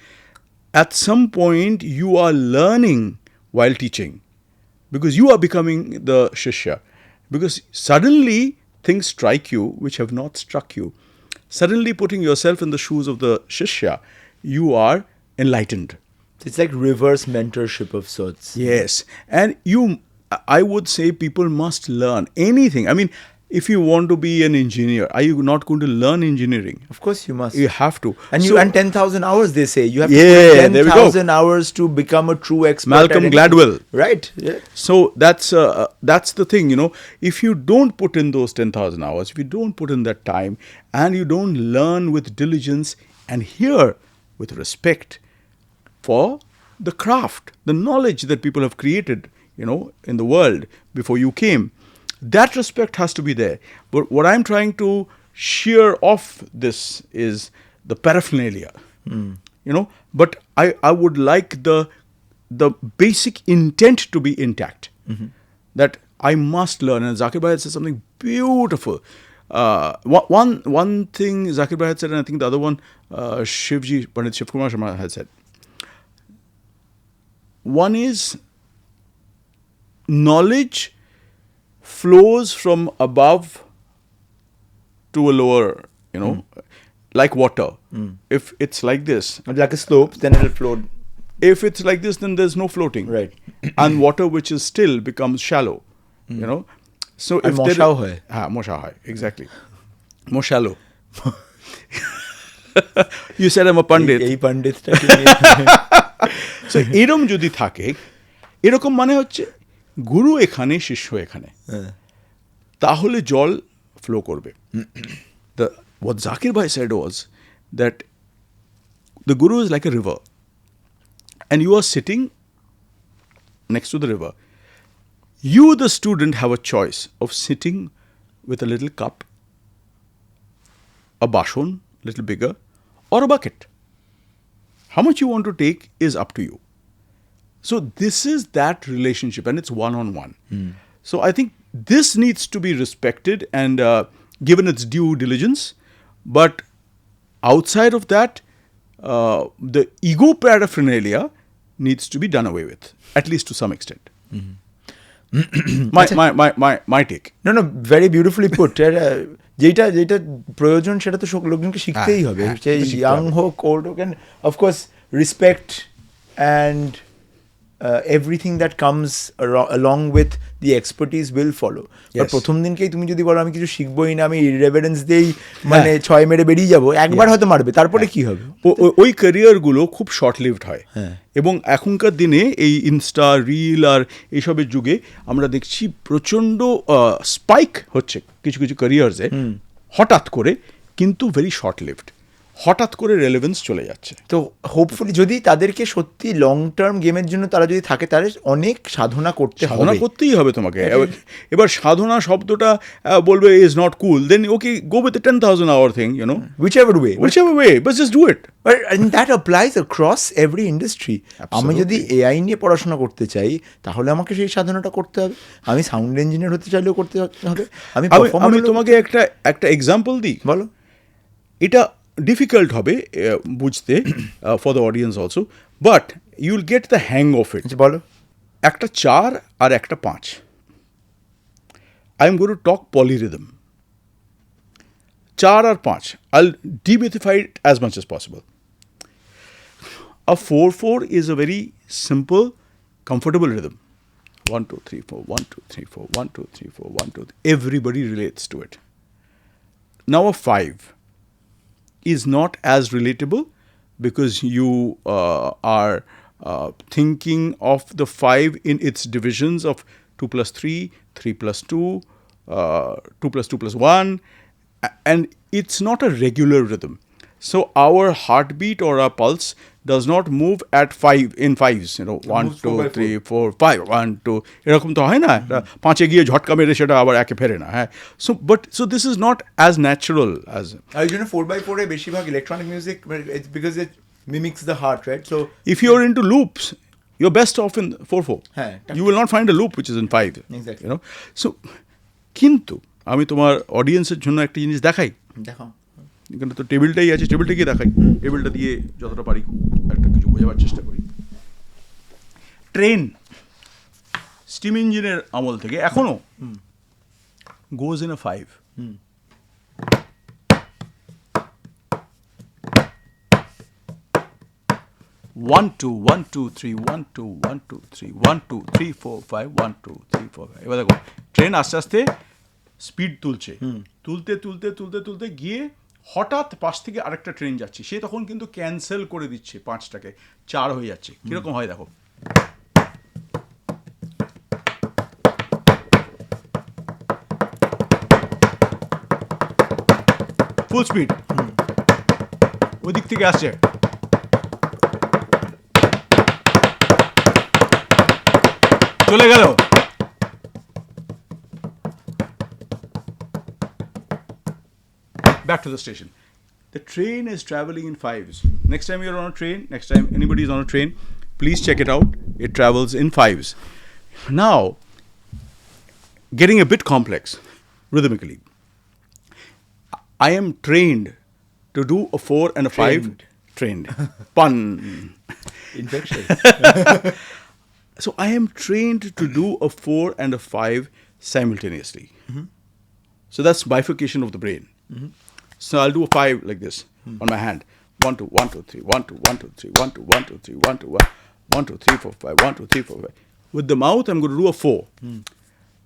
S1: at some point you are learning while teaching because you are becoming the Shishya. Because suddenly things strike you which have not struck you. Suddenly putting yourself in the shoes of the Shishya, you are enlightened.
S2: It's like reverse mentorship of sorts.
S1: Yes. And I would say people must learn anything. I mean, if you want to be an engineer, are you not going to learn engineering?
S2: Of course you must.
S1: You have to.
S2: And
S1: so,
S2: 10,000 hours, they say. You have
S1: Yeah,
S2: to put 10,000 hours to become a true expert.
S1: Malcolm Gladwell.
S2: Right. Yeah.
S1: So that's the thing, If you don't put in those 10,000 hours, if you don't put in that time, and you don't learn with diligence, and here with respect for the craft, the knowledge that people have created, in the world before you came, that respect has to be there. But what I'm trying to shear off this is the paraphernalia, But I would like the basic intent to be intact. That I must learn. And Zakir Bhai said something beautiful. One thing Zakir Bhai had said, and I think the other one, Pandit Shiv Kumar Sharma had said. One is knowledge flows from above to a lower, like water. If it's like this,
S2: Like a slope, then it'll float.
S1: if it's like this, then there's no floating.
S2: Right.
S1: And water which is still becomes shallow, So
S2: And
S1: if
S2: মশাও হয়।
S1: মশা হয়, exactly. More shallow. You said I'm a pandit.
S2: এই পণ্ডিতটা
S1: So এরম যদি থাকে, এরকম মানে হচ্ছে গুরু এখানে, শিষ্য এখানে, তাহলে জল ফ্লো করবে। What Zakir Bhai said was that the guru is like a river, and you are sitting next to the river. You, the student, have a choice of sitting with a little cup, a bashon, little bigger, or a bucket. How much you want to take is up to you. So this is that relationship, and it's one-on-one. So I think this needs to be respected and given its due diligence. But outside of that, the ego paraphernalia needs to be done away with, at least to some extent. My take.
S2: No, very beautifully put. যেটা প্রয়োজন সেটা তো লোকজনকে শিখতেই হবে, সে young হোক, old হোক, and of course respect and everything that comes along with the expertise will follow. But প্রথম দিনকেই তুমি যদি বলো আমি কিছু শিখবই না, আমি ইররেভারেন্স দিয়েই মানে 6 মেরে বেরিয়ে যাবো, একবার হয়তো মারবে, তারপরে কি হবে?
S1: ওই ক্যারিয়ারগুলো খুব শর্ট লিভড হয়। এবং এখনকার দিনে এই ইনস্টা, রিল আর এইসবের যুগে আমরা দেখছি প্রচণ্ড স্পাইক হচ্ছে কিছু কিছু ক্যারিয়ার্সে হঠাৎ করে, কিন্তু ভেরি শর্ট লিভড, হঠাৎ করে রেলেভেন্স চলে যাচ্ছে।
S2: তো হোপফুলি যদি তাদেরকে সত্যি লং টার্ম গেমের জন্য তারা যদি থাকে, তাহলে অনেক সাধনা
S1: করতেই হবে তোমাকে। এবার সাধনা শব্দটা বলবে is not cool, then okay go with 10,000 hour thing,
S2: whichever way,
S1: but just do it.
S2: And that applies across every industry. আমি যদি এআই নিয়ে পড়াশোনা করতে চাই, তাহলে আমাকে সেই সাধনাটা করতে হবে। আমি সাউন্ড ইঞ্জিনিয়ার হতে চাইলেও করতে হবে।
S1: আমি তোমাকে একটা এক্সাম্পল দিই,
S2: বলো।
S1: এটা ডিফিকাল্ট হবে বুঝতে for the audience also, but you will get the hang of it.
S2: বলো।
S1: একটা 4 আর একটা 5, I am going to talk polyrhythm. 4 আর 5, I'll demythify it as much as possible. A 4/4 is a very simple, comfortable rhythm. 1 2 3 4 1 2 3 4 1 2 3 4 1 2. Everybody relates to it. Now a 5 is not as relatable because you are thinking of the 5 in its divisions of 2 plus 3, 3 plus 2, 2 plus 2 plus 1, and it's not a regular rhythm. So our heartbeat or our pulse does not move at 5 in 5s, 1 2 3 4 5 1 2, এরকম তো হয় না, 5-এ গিয়ে ঝটকা মেরে সেটা আবার একে ফেরে না। হ্যাঁ, so this is not as natural as
S2: 4x4 এ বেশিরভাগ electronic music, it's because it mimics the heart, right? So
S1: if you're into loops, you're best off in 4/4. You will not find a loop which is in 5.
S2: Exactly.
S1: So কিন্তু আমি তোমার অডিয়েন্সের জন্য একটা জিনিস দেখাই।
S2: দেখাও।
S1: এখানে তো টেবিলটাই আছে, টেবিলটা গিয়ে দেখাই, টেবিলটা দিয়ে যতটা পারি একটা কিছু বোঝাবার চেষ্টা করি। ট্রেন স্টিম ইঞ্জিনের আমল থেকে এখনো গোজ ইন এ 5. One two 1 2 3 1 2 1 2 3 1 2 3 4 5 1 2 3 4 5. এবার দেখো ট্রেন আস্তে আস্তে স্পিড তুলছে, তুলতে তুলতে তুলতে তুলতে গিয়ে হঠাৎ পাশ থেকে আরেকটা ট্রেন যাচ্ছে, সে তখন কিন্তু ক্যান্সেল করে দিচ্ছে 5টাকে, 4 হয়ে যাচ্ছে। কিরকম হয় দেখো, ফুল স্পিড ওই দিক থেকে আসছে, চলে গেল। Back to the station. The train is traveling in 5s. Next time you're on a train, next time anybody is on a train, please check it out. It travels in 5s. Now, getting a bit complex rhythmically. I am trained to do a 4 and a 5. Trained. Pun.
S2: Infectious.
S1: So I am trained to do a 4 and a 5 simultaneously. So that's bifurcation of the brain. So I'll do a 5 like this on my hand. 1, 2, 1, 2, 3, 1, 2, 1, 2, 3, 1, 2, 1, 2, 3, 1, 2, 1, 2, 3, 4, 5, 1, 2, 3, 4, 5. With the mouth, I'm going to do a 4.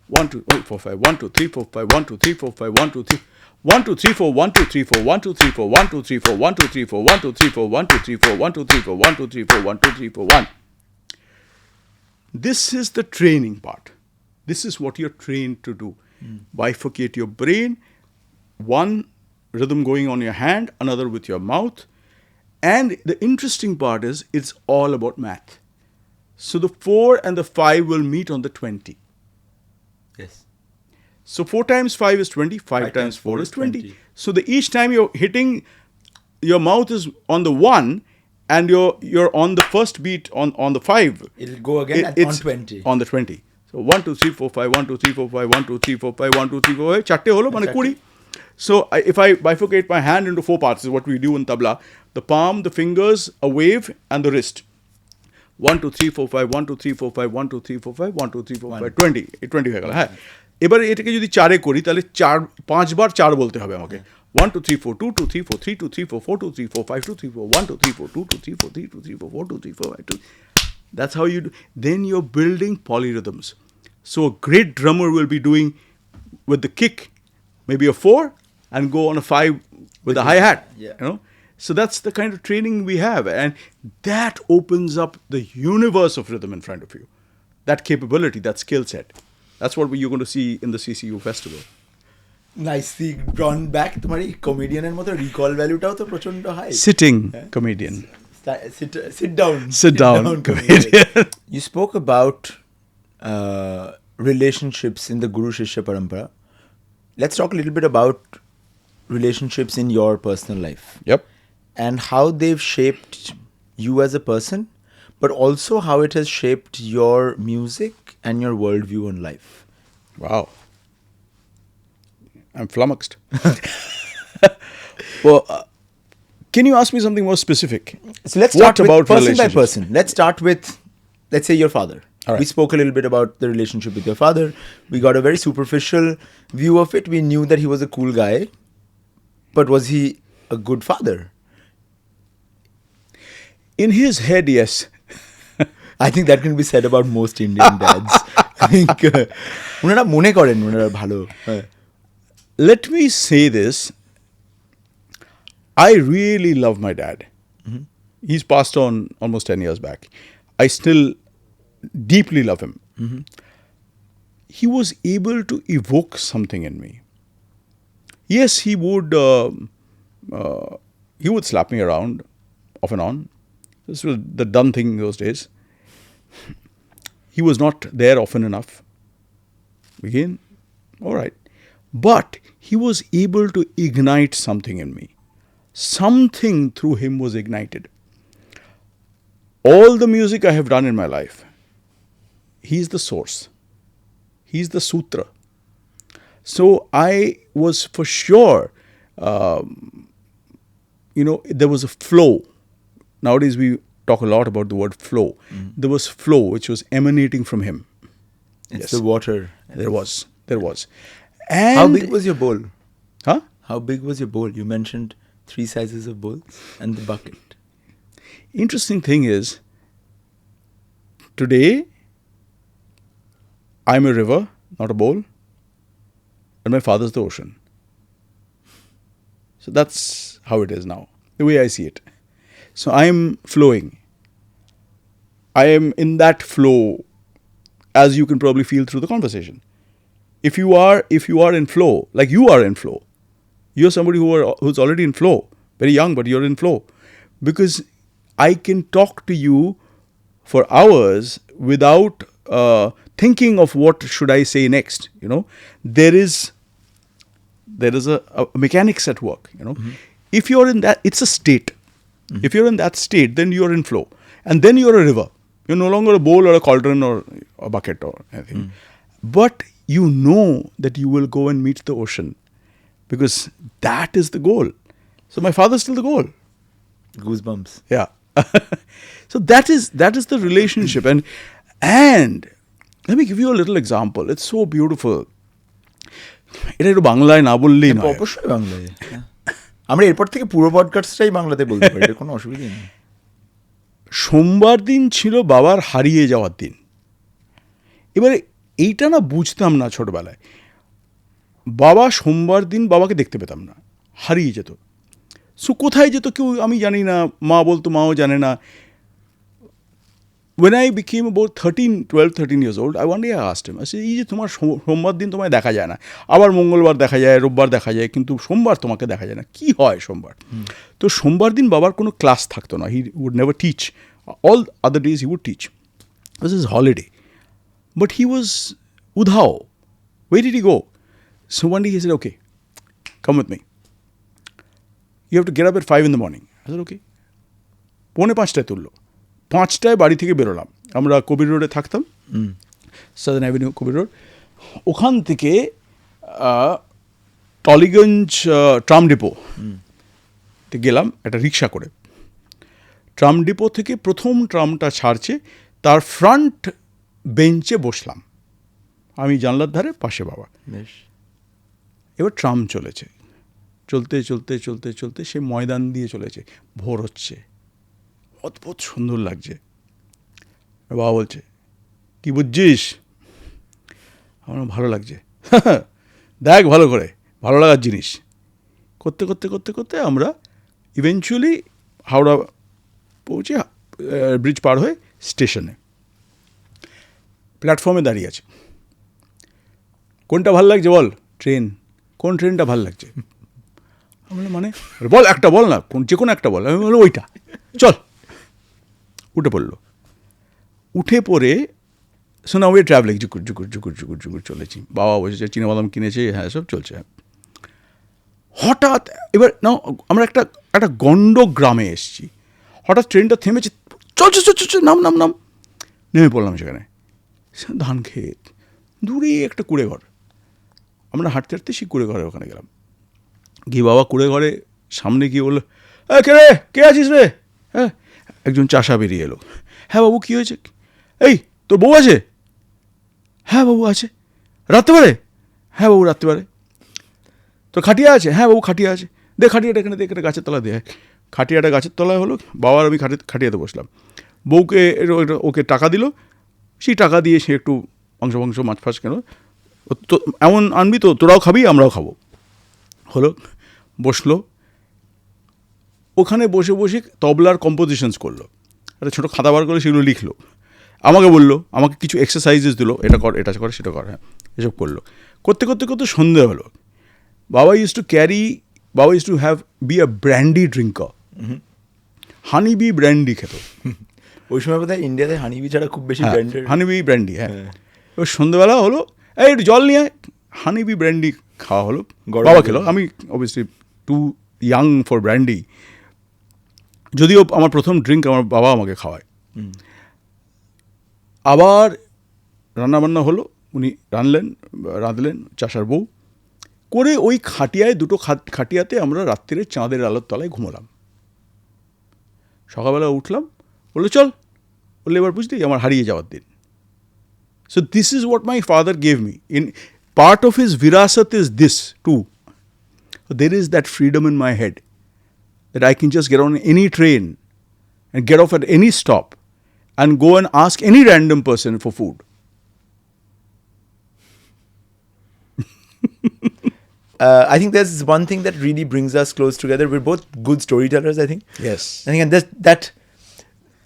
S1: 1, 2, 4, 5, 1, 2, 3, 4, 5, 1, 2, 3, 4, 5, 1, 2, 3. 1, 2, 3, 4, 1, 2, 3, 4, 1, 2, 3, 4, 1, 2, 3, 4, 1, 2, 3, 4, 1, 2, 3, 4, 1, 2, 3, 4, 1, 2, 3, 4, 1, 2, 3, 4, 1, 2, 3, 4, 1. This is the training part. This is what you're trained to do. Bifurcate your brain, one rhythm going on your hand, another with your mouth. And the interesting part is it's all about math. So the 4 and the 5 will meet on the 20.
S2: Yes.
S1: So 4 times 5 is 20, 5 times 4 is 20. So each time you're hitting, your mouth is on the 1 and you're on the first beat on the 5.
S2: It'll go again on 20.
S1: On the 20. So 1, 2, 3, 4, 5, 1, 2, 3, 4, 5, 1, 2, 3, 4, 5, 1, 2, 3, 4, 5. Chatte holo, mane 20. So if I bifurcate my hand into 4 parts, is what we do in tabla. The palm, the fingers, a wave, and the wrist. 1, 2, 3, 4, 5, 1, 2, 3, 4, 5, 1, 2, 3, 4, 5, 1, 2, 3, 4, 5, 20. 20 হয়ে গেল, হ্যাঁ। এবার এটাকে যদি 4 করি তাহলে 5 বার 4 বলতে হবে আমাকে। 1, 2, 3, 4, 2, 2, 3, 4, 3, 2, 3, 4, 4, 2, 3, 4, 5, 2, 3, 4, 1, 2, 3, 4, 2, 2, 3, 4, 3, 2, 3, 4, 4, 2, 3, 4, 5, 2. That's how you do. Then you're building polyrhythms. So a great drummer will be doing with the kick, maybe a 4 and go on a 5 with a hi-hat,
S2: Yeah.
S1: you know. So that's the kind of training we have. And that opens up the universe of rhythm in front of you. That capability, that skill set. That's what you're going to see in the CCU festival.
S2: Nicely drawn back. তোমার কমেডিয়ানের মতো recall ভ্যালুটাও তো প্রচন্ড high.
S1: Sitting comedian.
S2: Sit down.
S1: Sit down comedian.
S2: You spoke about relationships in the Guru Shishya Parampara. Let's talk a little bit about relationships in your personal life.
S1: Yep.
S2: And how they've shaped you as a person, but also how it has shaped your music and your worldview on life.
S1: Wow. I'm flummoxed. Well, can you ask me something more specific?
S2: So let's start
S1: What about
S2: with person by
S1: relationships?
S2: person. Let's start with, let's say, your father.
S1: All right.
S2: We spoke a little bit about the relationship with your father. We got a very superficial view of it. We knew that he was a cool guy. But was he a good father?
S1: In his head, yes.
S2: I think that can be said about most Indian dads. I think উনারা মনে করেন উনারা ভালো।
S1: Let me say this. I really love my dad. He's passed on almost 10 years back. I still deeply love him. He was able to evoke something in me. Yes, he would slap me around off and on. This was the done thing in those days. He was not there often enough. Again, all right. But he was able to ignite something in me. Something through him was ignited. All the music I have done in my life, he's the source. He's the sutra. So I was for sure, there was a flow. Nowadays we talk a lot about the word flow. There was flow which was emanating from him.
S2: It's the water.
S1: There was. And
S2: How big was your bowl?
S1: Huh?
S2: How big was your bowl? You mentioned 3 sizes of bowls and the bucket.
S1: Interesting thing is, today I'm a river, not a bowl, and my father's the ocean. So that's how it is now, the way I see it. So I'm flowing. I am in that flow, as you can probably feel through the conversation. If you are in flow, like you are in flow, you're somebody who's already in flow, very young, but you're in flow. Because I can talk to you for hours without thinking of what should I say next. There is a mechanics at work. If you're in that, it's a state. If you're in that state, then you're in flow, and then you're a river. You're no longer a bowl or a cauldron or a bucket or anything. But you know that you will go and meet the ocean, because that is the goal. So my father's still the goal.
S2: Goosebumps.
S1: Yeah. So that is the relationship, and Let me give you a little example. It's so beautiful. এটা একটু বাংলায় না বললেই নয়।
S2: অবশ্যই বাংলায়। আমরা এরপর থেকে পুরো পডকাস্টটাই বাংলাতে বলতে পারি, কোনো অসুবিধা নেই।
S1: সোমবার দিন ছিল বাবার হারিয়ে যাওয়ার দিন। এবারে এইটা না বুঝতাম না ছোটবেলায়। বাবা সোমবার দিন বাবাকে দেখতে পেতাম না, হারিয়ে যেত। সো কোথায় যেত কেউ আমি জানি না, মা বলতো মাও জানে না। When I became about 13 years old, one day I asked him, I said, এই যে তোমার সোমবার দিন তোমায় দেখা যায় না, আবার মঙ্গলবার দেখা যায়, রোববার দেখা যায়, কিন্তু সোমবার তোমাকে দেখা যায় না, কি হয় সোমবার? তো সোমবার দিন বাবার কোনো ক্লাস থাকতো না, he would never teach, all other days he would teach, this is holiday, but he was উধাও, where did he go? So one day he said, okay, come with me, you have to get up at 5 in the morning. I said, okay. 4:45 তুললো, 5টায় বাড়ি থেকে বেরোলাম। আমরা কবির রোডে থাকতাম, southern avenue কবির road. ওখান থেকে টলিগঞ্জ ট্রাম ডিপো গেলাম একটা রিক্সা করে। ট্রাম ডিপো থেকে প্রথম ট্রামটা ছাড়ছে, তার ফ্রন্ট বেঞ্চে বসলাম আমি, জানলার ধারে, পাশে বাবা। এবার ট্রাম চলেছে, চলতে চলতে চলতে চলতে সে ময়দান দিয়ে চলেছে, ভোর হচ্ছে, অদ্ভুত সুন্দর লাগছে। বাবা বলছে, কি বুঝছিস? আমার ভালো লাগছে। দেখ ভালো করে, ভালো লাগার জিনিস। করতে করতে করতে করতে আমরা ইভেনচুয়ালি হাওড়া পৌঁছে, ব্রিজ পার হয়ে স্টেশনে প্ল্যাটফর্মে দাঁড়িয়ে আছে। কোনটা ভাল লাগছে বল? ট্রেন। কোন ট্রেনটা ভাল লাগছে? আমি মানে বল একটা বল না, যে কোনো একটা বল। আমি বললাম ওইটা, চল। উঠে পড়লো, উঠে পড়ে শোনা ওয়ে ট্রাভেলিং, জুকুর জুকুর জুকুর জুকুর জুকুর চলেছি। বাবা বসেছে, চিনাবাদাম কিনেছে, হ্যাঁ সব চলছে। হঠাৎ এবার না আমরা একটা গন্ড গ্রামে এসেছি, হঠাৎ ট্রেনটা থেমেছে, চল চল চল চল, নাম নাম নাম। নেমে পড়লাম সেখানে, ধান ক্ষেত, দূরে একটা কুড়ে ঘর। আমরা হাঁটতে হাঁটতে সেই কুড়ে ঘরে ওখানে গেলাম, গিয়ে বাবা কুড়ে ঘরে সামনে গিয়ে বললো, কে রে, কে আছিস রে? হ্যাঁ, একজন চাষা বেরিয়ে এলো। হ্যাঁ বাবু, কী হয়েছে? এই তোর বউ আছে? হ্যাঁ বাবু আছে। রাখতে পারে? হ্যাঁ বাবু রাখতে পারে। তোর খাটিয়া আছে? হ্যাঁ বাবু খাটিয়া আছে। দে খাটিয়াটা এখানে, দেখে গাছের তলা দে। খাটিয়াটা গাছের তলায় হলো, বাবার আমি খাটিয়াতে বসলাম। বউকে ওকে টাকা দিল, সেই টাকা দিয়ে সে একটু মাংস মাছ ফাছ কেন, তো এমন আনবি তো তোরাও খাবি আমরাও খাবো। হলো, বসলো, ওখানে বসে বসে তবলার কম্পোজিশনস করলো, একটা ছোটো খাতা বার করে সেগুলো লিখলো, আমাকে বললো, আমাকে কিছু এক্সারসাইজেস দিলো, এটা কর, এটা কর, সেটা কর, হ্যাঁ এসব করলো। করতে করতে করতে সন্ধে হলো। বাবা use to have be a brandy drinker, honey B brandy খেত।
S2: ওই সময় বোধহয় ইন্ডিয়াতে হানিবি ছাড়া খুব বেশি
S1: হানিবি ব্র্যান্ডি, হ্যাঁ। এবার সন্ধ্যেবেলা হলো, এই একটু জল নিয়ে, হানিবি ব্র্যান্ডি খাওয়া হলো, বাবা খেলো। আমি obviously too young for brandy, যদিও আমার প্রথম ড্রিঙ্ক আমার বাবা আমাকে খাওয়ায়। আবার রান্নাবান্না হলো, উনি রাঁধলেন চাষার বউ করে, ওই খাটিয়ায় দুটো খাটিয়াতে আমরা রাত্রিরে চাঁদের আলোর তলায় ঘুমোলাম। সকালবেলা উঠলাম, বললো চল, বললে এবার বুঝলি আমার হারিয়ে যাওয়ার দিন। So this is what my father gave me. In part of his virasat is this too. There is that freedom in my head that I can just get on any train and get off at any stop and go and ask any random person for food.
S2: I think there's one thing that really brings us close together. We're both good storytellers, I think.
S1: Yes.
S2: I think, and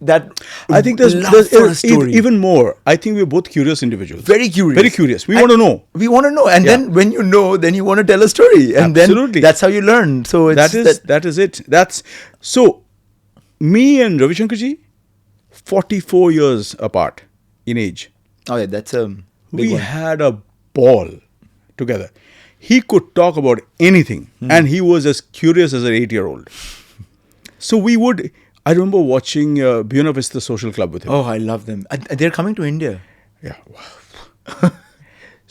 S2: that
S1: I think there's
S2: for a story.
S1: even more. I think we're both curious individuals.
S2: Very curious.
S1: Very curious. We want to know.
S2: We want to know. And then when you know, then you want to tell a story. And
S1: Absolutely.
S2: then that's how you learn. So it's
S1: that is it. So me and Ravi Shankarji, 44 years apart in age.
S2: Oh yeah, that's a big
S1: We
S2: one.
S1: had a ball together. He could talk about anything, and he was as curious as an 8-year-old. So I remember watching Buena Vista Social Club with him.
S2: Oh, I love them. They're coming to India.
S1: Yeah. Wow.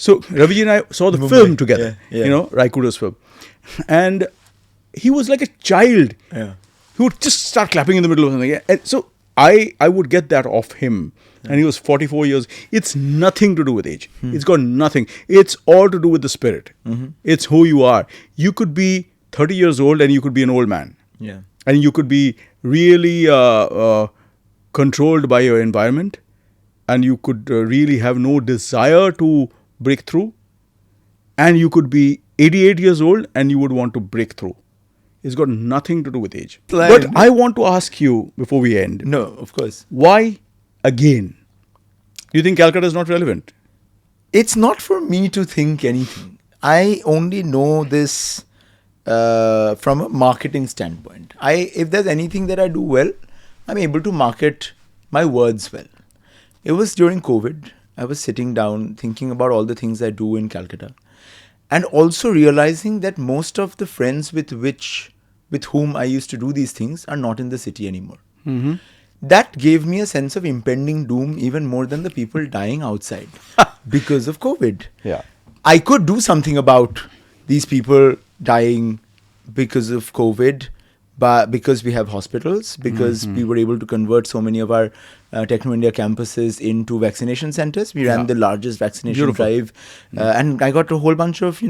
S1: So Raviji and I saw the
S2: Mumbai.
S1: film together,
S2: Yeah.
S1: Raikuda's film. And he was like a child.
S2: Yeah.
S1: He would just start clapping in the middle of something. And so I would get that off him. And he was 44 years. It's nothing to do with age. It's got nothing. It's all to do with the spirit. It's who you are. You could be 30 years old and you could be an old man.
S2: Yeah.
S1: And you could be really controlled by your environment. And you could really have no desire to break through. And you could be 88 years old and you would want to break through. It's got nothing to do with age. But I want to ask you before we end.
S2: No, of course.
S1: Why again? Do you think Calcutta is not relevant?
S2: It's not for me to think anything. I only know this from a marketing standpoint. If there's anything that I do well, I'm able to market my words well. It was during COVID. I was sitting down thinking about all the things I do in Calcutta. And also realizing that most of the friends with whom I used to do these things are not in the city anymore. That gave me a sense of impending doom even more than the people dying outside because of COVID.
S1: Yeah.
S2: I could do something about these people dying because of COVID, but because we have hospitals, because we were able to convert so many of our Techno India campuses into vaccination centers. We ran the largest vaccination drive, and I got a whole bunch of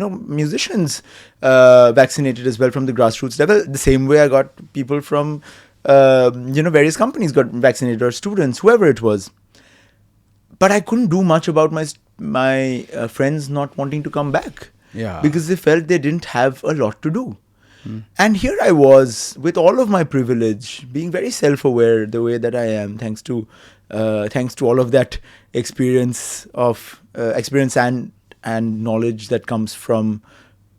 S2: musicians vaccinated as well from the grassroots level. The same way I got people from various companies got vaccinated, or students, whoever it was. But I couldn't do much about my friends not wanting to come back.
S1: Yeah.
S2: Because they felt they didn't have a lot to do. And here I was with all of my privilege, being very self-aware the way that I am, thanks to all of that experience and knowledge that comes from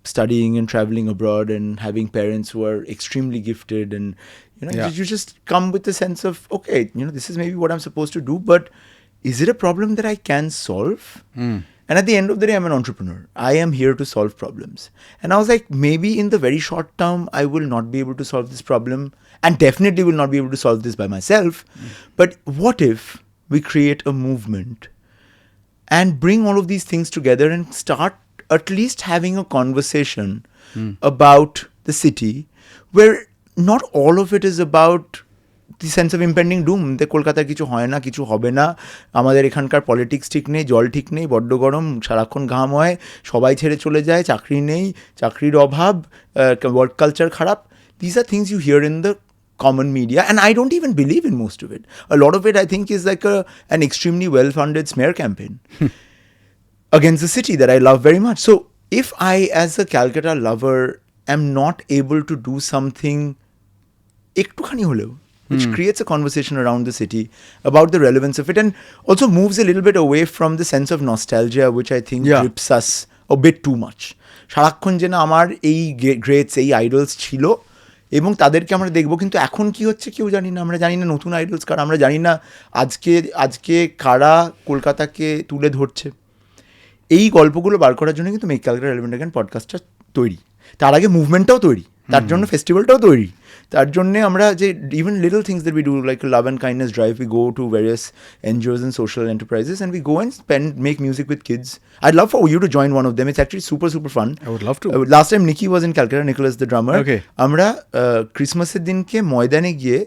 S2: studying and traveling abroad and having parents who are extremely gifted, and you just come with the sense of, okay, this is maybe what I'm supposed to do, but is it a problem that I can solve? And at the end of the day, I'm an entrepreneur. I am here to solve problems. And I was like, maybe in the very short term, I will not be able to solve this problem, and definitely will not be able to solve this by myself. But what if we create a movement and bring all of these things together and start at least having a conversation about the city, where not all of it is about the sense of impending doom. যে কলকাতায় কিছু হয় না, কিছু হবে না, আমাদের এখানকার পলিটিক্স ঠিক নেই, জল ঠিক নেই, বড্ড গরম, সারাক্ষণ ঘাম হয়, সবাই ছেড়ে চলে যায়, চাকরি নেই, চাকরির অভাব, ওয়ার্ক কালচার খারাপ. These are things you hear in the common media, and I don't even believe in most of it. A lot of it, I think, is like an extremely well-funded smear campaign against the city that I love very much. So if I, as a Calcutta lover, am not able to do something একটুখানি হলেও which creates a conversation around the city about the relevance of it, and also moves a little bit away from the sense of nostalgia, which I think grips us a bit too much. সারাক্ষণ যে না আমার এই greats, এই idols ছিল এবং তাদেরকে আমরা দেখবো, কিন্তু এখন কি হচ্ছে কেউ জানি না. আমরা জানি না নতুন আইডলস কারা, আমরা জানি না আজকে কারা কলকাতাকে তুলে ধরছে. এই গল্পগুলো বার করার জন্য কিন্তু মেক ক্যালকাটা রেলেভেন্ট অ্যাগেন পডকাস্টটা তৈরি. তার আগে মুভমেন্টটাও তৈরি, তার জন্য ফেস্টিভ্যালটাও তৈরি, তার জন্যে আমরা যে even little things that we do, like a love and kindness drive, we go to various NGOs and social enterprises and we go and make music with kids. I'd love for you to join one of them. It's actually super fun.
S1: I would love to.
S2: Last time Nikki was in Calcutta, Nicholas the drummer.
S1: Okay.
S2: আমরা ক্রিসমাসের দিনকে ময়দানে গিয়ে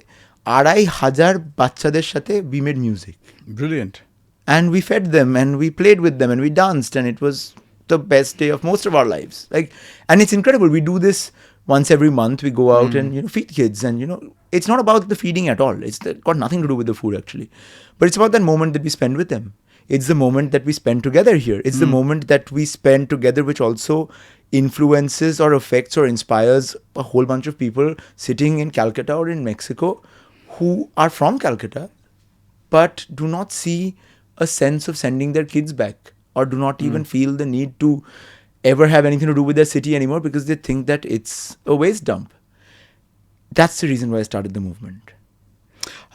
S2: 2,500 বাচ্চাদের সাথে we made music.
S1: Brilliant.
S2: And we fed them and we played with them and we danced, and it was the best day of most of our lives. And it's incredible. We do this once every month. We go out and feed kids, and it's not about the feeding at all. It's got nothing to do with the food actually, but it's about that moment that we spend with them. It's the moment that we spend together here. It's the moment that we spend together, which also influences or affects or inspires a whole bunch of people sitting in Calcutta or in Mexico who are from Calcutta but do not see a sense of sending their kids back, or do not even feel the need to ever have anything to do with their city anymore because they think that it's a waste dump. That's the reason why I started the movement.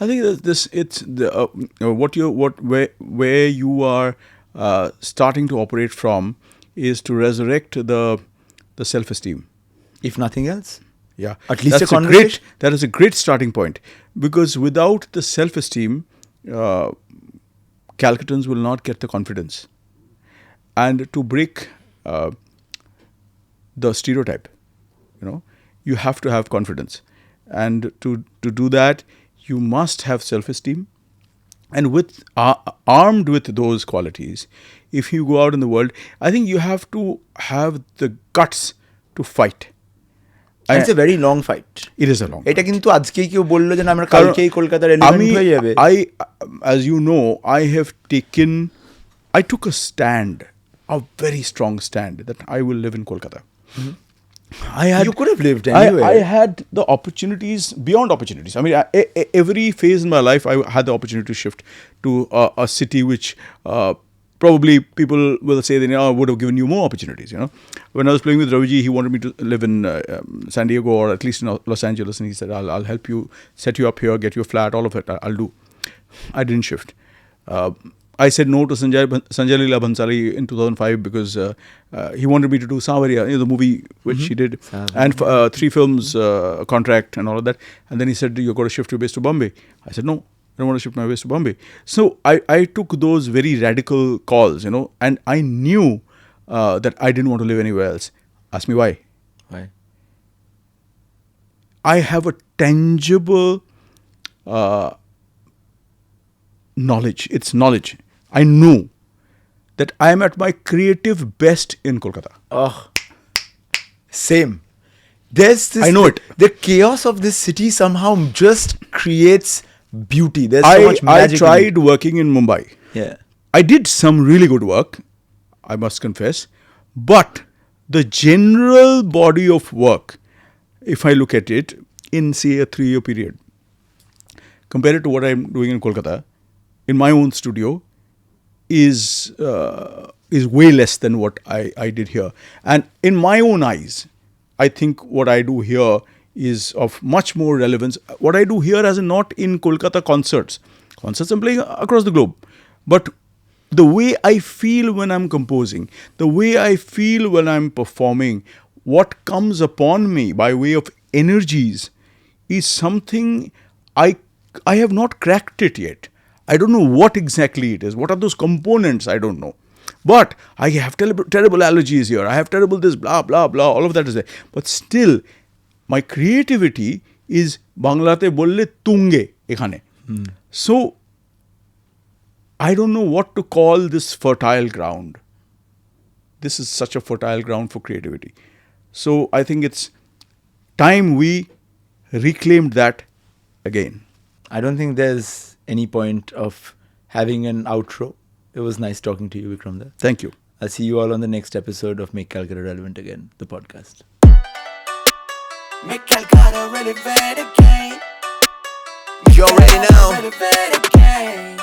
S1: I think it's the where you are starting to operate from is to resurrect the self-esteem.
S2: If nothing else.
S1: Yeah.
S2: At least
S1: That's
S2: a conversation.
S1: that is a great starting point, because without the self-esteem, Calcuttans will not get the confidence. And to break the stereotype, you have to have confidence. And to do that, you must have self-esteem. And with armed with those qualities, if you go out in the world, I think you have to have the guts to fight.
S2: And it's a very long fight.
S1: It is a long
S2: এটা কিন্তু আজকেই কেউ বললো যে না আমরা কালকেই কলকাতার এলিমেন্ট হয়ে যাবে।
S1: As you know, I took a stand, a very strong stand, that I will live in Kolkata.
S2: You could have lived anywhere.
S1: I had the opportunities, beyond opportunities. I mean, every phase in my life, I had the opportunity to shift to a city which probably people will say that would have given you more opportunities. When I was playing with Ravi, he wanted me to live in San Diego or at least in Los Angeles, and he said, I'll help you, set you up here, get you a flat, all of it. I'll do. I didn't shift. I said no to Sanjay Leela Bhansali in 2005 because he wanted me to do Sawaria, the movie which he did, and 3 films contract and all of that. And then he said, you're going to shift your base to Bombay. I said, no, I don't want to shift my base to Bombay. So I took those very radical calls, and I knew that I didn't want to live anywhere else. Ask me why.
S2: Why?
S1: I have a tangible knowledge. It's knowledge. I know that I am at my creative best in Kolkata.
S2: Oh, same. There's this.
S1: I know it.
S2: The chaos of this city somehow just creates beauty. There's so much magic.
S1: I tried working in Mumbai.
S2: Yeah.
S1: I did some really good work, I must confess. But the general body of work, if I look at it in, say, a 3-year period, compare it to what I'm doing in Kolkata, in my own studio, is way less than what I did here. And in my own eyes, I think what I do here is of much more relevance. What I do here as in not in Kolkata concerts. Concerts I'm playing across the globe. But the way I feel when I'm composing, the way I feel when I'm performing, what comes upon me by way of energies is something I have not cracked it yet. I don't know what exactly it is. What are those components? I don't know. But I have terrible allergies here. I have terrible this, blah, blah, blah. All of that is there. But still, my creativity is Banglate bolle tunge ekhane. So, I don't know what to call this fertile ground. This is such a fertile ground for creativity. So, I think it's time we reclaimed that again.
S2: I don't think there's any point of having an outro. It was nice talking to you, Bickram.
S1: Thank you.
S2: I'll see you all on the next episode of Make Calcutta Relevant Again, the podcast.
S3: Make Calcutta relevant again. You already know. Relevant again.